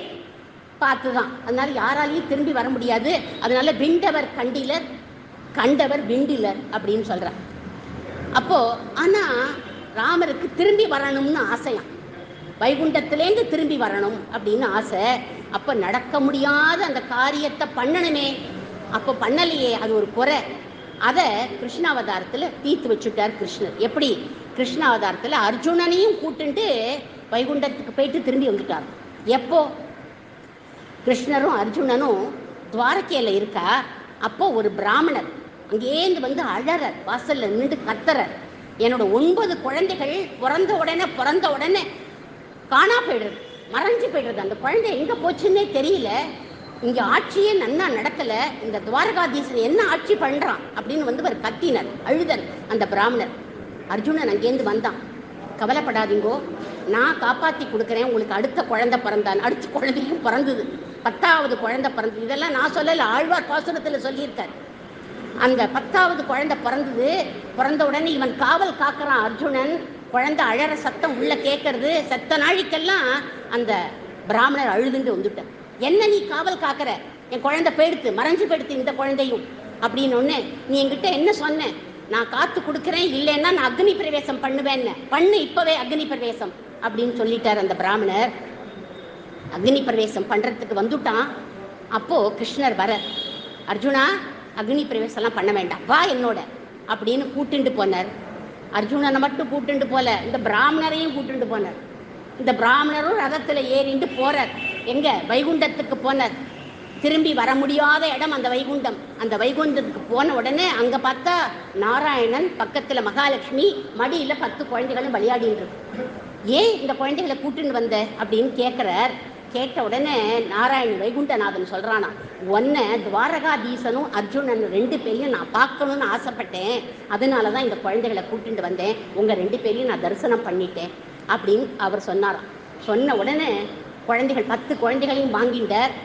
பார்த்து தான். அதனால யாராலையும் திரும்பி வர முடியாது. அதனால விண்டவர் கண்டிலர் கண்டவர் விண்டிலர் அப்படின்னு சொல்கிறார். அப்போது ஆனால் ராமருக்கு திரும்பி வரணும்னு ஆசையாம். வைகுண்டத்திலேருந்து திரும்பி வரணும் அப்படின்னு ஆசை. அப்போ நடக்க முடியாத அந்த காரியத்தை பண்ணணுமே, அப்போ பண்ணலையே, அது ஒரு குறை. அதை கிருஷ்ணாவதாரத்தில் தீர்த்து வச்சுட்டார் கிருஷ்ணர். எப்படி? கிருஷ்ணாவதாரத்தில் அர்ஜுனனையும் கூட்டுண்டு வைகுண்டத்துக்கு போயிட்டு திரும்பி வந்துட்டார். எப்போ? கிருஷ்ணரும் அர்ஜுனனும் துவாரகையில் இருக்கா. அப்போ ஒரு பிராமணர் அங்கேருந்து வந்து அழறார், வாசலில் நின்று கத்துறார். என்னோட 9 குழந்தைகள் பிறந்த உடனே காணா போயிடுறது, மறைஞ்சு போயிடுறது. அந்த குழந்தை எங்கே போச்சுன்னே தெரியல. இங்கே ஆட்சியே நன்னா நடக்கலை. இந்த துவாரகாதீசன் என்ன ஆட்சி பண்ணுறான் அப்படின்னு வந்து ஒரு கத்தினர், அழுதர் அந்த பிராமணர். அர்ஜுனன் அங்கேருந்து வந்தான். கவலைப்படாதீங்கோ, நான் காப்பாற்றி கொடுக்குறேன். உங்களுக்கு அடுத்த குழந்தை பிறந்தான். அடுத்த குழந்தையும் பிறந்தது, 10வது குழந்தை பிறந்தது. இதெல்லாம் நான் சொல்லலை, ஆழ்வார் பாசுரத்தில் சொல்லியிருக்கார். அந்த 10வது குழந்தை பிறந்தது. பிறந்த உடனே இவன் காவல் காக்கிறான் அர்ஜுனன். குழந்தை அழற சத்தம் உள்ள கேட்கறது. செத்த நாளைக்கெல்லாம் அந்த பிராமணர் அழுதுண்டு வந்துட்டார். என்ன நீ காவல் காக்கிற? என் குழந்தை போயிடுத்து, மறைஞ்சு போயிடுத்து இந்த குழந்தையும் அப்படின்னு ஒன்று. நீ என்கிட்ட என்ன சொன்ன? நான் காத்து கொடுக்குறேன், இல்லைன்னா நான் அக்னி பிரவேசம் பண்ணுவேன்னு. பண்ணு இப்பவே அக்னி பிரவேசம் அப்படின்னு சொல்லிட்டார் அந்த பிராமணர். அக்னி பிரவேசம் பண்ணுறதுக்கு வந்துட்டான். அப்போது கிருஷ்ணர் வர, அர்ஜுனா அக்னி பிரவேசம்லாம் பண்ண வேண்டாம், வா என்னோட அப்படின்னு கூட்டுண்டு போனார். அர்ஜுனனை மட்டும் கூட்டுண்டு போல, இந்த பிராமணரையும் கூட்டுண்டு போனார். இந்த பிராமணரும் ரதத்தில் ஏறிண்டு போறார். எங்க? வைகுண்டத்துக்கு போனார். திரும்பி வர முடியாத இடம் அந்த வைகுண்டம். அந்த வைகுண்டத்துக்கு போன உடனே அங்கே பார்த்தா நாராயணன் பக்கத்தில் மகாலட்சுமி மடியில் 10 குழந்தைகளும் விளையாடின்னு இருக்கு. ஏன் இந்த குழந்தைகளை கூட்டுன்னு வந்த அப்படின்னு கேட்குறார். கேட்ட உடனே நாராயணன் வைகுண்டநாதன் சொல்கிறானா, ஒன்றை துவாரகாதீசனும் அர்ஜுனன் 2 பேரையும் நான் பார்க்கணுன்னு ஆசைப்பட்டேன். அதனால தான் இந்த குழந்தைகளை கூட்டுண்டு வந்தேன். உங்கள் 2 பேரையும் நான் தரிசனம் பண்ணிட்டேன் அப்படின்னு அவர் சொன்னாராம். சொன்ன உடனே குழந்தைகள் 10 குழந்தைகளையும்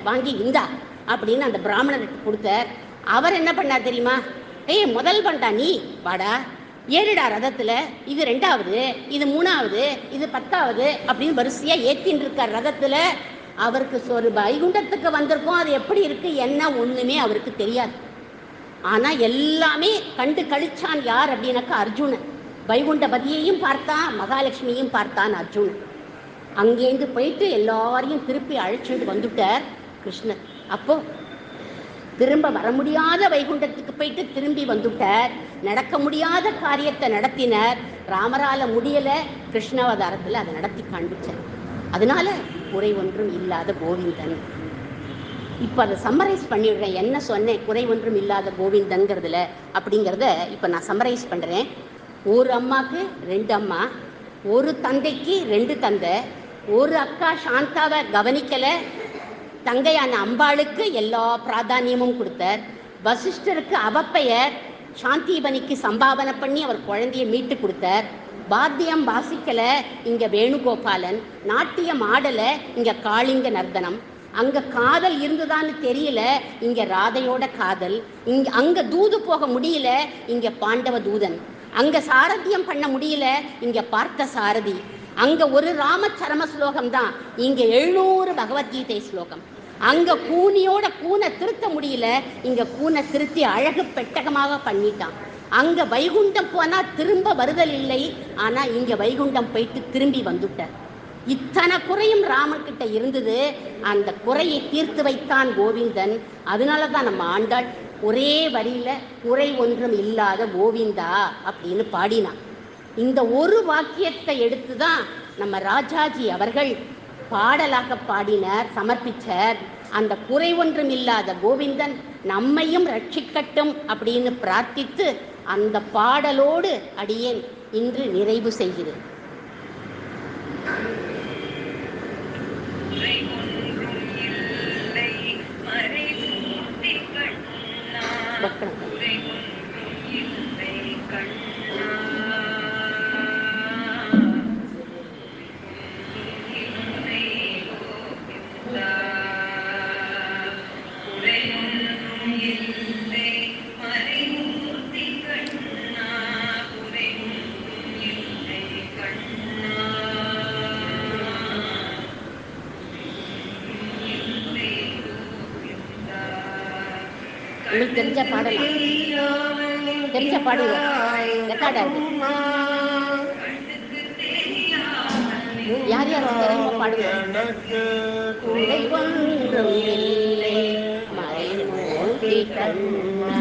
வாங்கி இந்தா அப்படின்னு அந்த பிராமணருக்கு கொடுத்தார். அவர் என்ன பண்ணார் தெரியுமா? முதல் பண்டா நீ வாடா, ஏறிடா ரதத்தில், இது 2வது, இது 3வது, இது 10வது அப்படின்னு வரிசையாக ஏற்றின்னு இருக்கார் ரதத்தில். அவருக்கு ஒரு வைகுண்டத்துக்கு வந்திருக்கோம், அது எப்படி இருக்கு என்ன ஒண்ணுமே அவருக்கு தெரியாது. ஆனா எல்லாமே கண்டு கழிச்சான் யார் அப்படின்னாக்கா அர்ஜுனன். வைகுண்டபதியையும் பார்த்தான், மகாலட்சுமியும் பார்த்தான் அர்ஜுனன். அங்கேருந்து போயிட்டு எல்லாரையும் திருப்பி அழைச்சிட்டு வந்துட்டார் கிருஷ்ணர். அப்போ திரும்ப வர முடியாத வைகுண்டத்துக்கு போயிட்டு திரும்பி வந்துட்டார். நடக்க முடியாத காரியத்தை நடத்தினார். ராமரால முடியல, கிருஷ்ணாவதாரத்தில் அதை நடத்தி காண்பிச்சார். அதனால குறை ஒன்றும் இல்லாத கோவிந்தன். இப்போ அதை சம்மரைஸ் பண்ணிடுறேன். என்ன சொன்னேன் குறை ஒன்றும் இல்லாத கோவிந்தன்கிறதுல அப்படிங்கிறத இப்போ நான் சம்மரைஸ் பண்ணுறேன். ஒரு அம்மாவுக்கு 2 அம்மா, ஒரு தந்தைக்கு 2 தந்தை, ஒரு அக்கா சாந்தாவை கவனிக்கலை, தங்கையான அம்பாளுக்கு எல்லா பிராதானியமும் கொடுத்தார். வசிஷ்டருக்கு அவப்பெயர் சாந்திபனிக்கு சம்பாவனை பண்ணி அவர் குழந்தையை மீட்டு கொடுத்தார். வாத்தியம் வாசிக்கலை, இங்கே வேணுகோபாலன். நாட்டியம் ஆடலை, இங்கே காளிங்க நர்தனம். அங்கே காதல் இருந்துதான்னு தெரியல, இங்கே ராதையோட காதல். அங்கே தூது போக முடியல, இங்கே பாண்டவ தூதன். அங்கே சாரதியம் பண்ண முடியல, இங்கே பார்த்த சாரதி. அங்கே ஒரு ராமச்சரம ஸ்லோகம் தான், இங்கே 700 பகவத்கீதை ஸ்லோகம். அங்கே கூனியோட கூனை திருத்த முடியல, இங்கே கூனை திருத்தி அழகு பெட்டகமாக பண்ணிட்டான். அங்கே வைகுண்டம் போனால் திரும்ப வருதல் இல்லை, ஆனால் இங்கே வைகுண்டம் போயிட்டு திரும்பி வந்துட்டார். இத்தனை குறையும் ராமன்கிட்ட இருந்தது. அந்த குறையை தீர்த்து வைத்தான் கோவிந்தன். அதனால தான் நம்ம ஆண்டாள் ஒரே வரியில குறை ஒன்றும் இல்லாத கோவிந்தா அப்படின்னு பாடினான். இந்த ஒரு வாக்கியத்தை எடுத்து தான் நம்ம ராஜாஜி அவர்கள் பாடலாக பாடினார், சமர்ப்பிச்சார். அந்த குறை ஒன்றும் இல்லாத கோவிந்தன் நம்மையும் ரட்சிக்கட்டும் அப்படின்னு பிரார்த்தித்து அந்த பாடலோடு அடியேன் இன்று நிறைவு செய்கிறேன். உங்களுக்கு தெரிஞ்ச பாடலாம், தெரிஞ்ச பாடுங்க, ரெக்கார்ட் ஆகுது. யார் யார் தெரியுமா பாடுங்க. குறை ஒன்றும் இல்லை மறைமூர்த்தி கண்ணா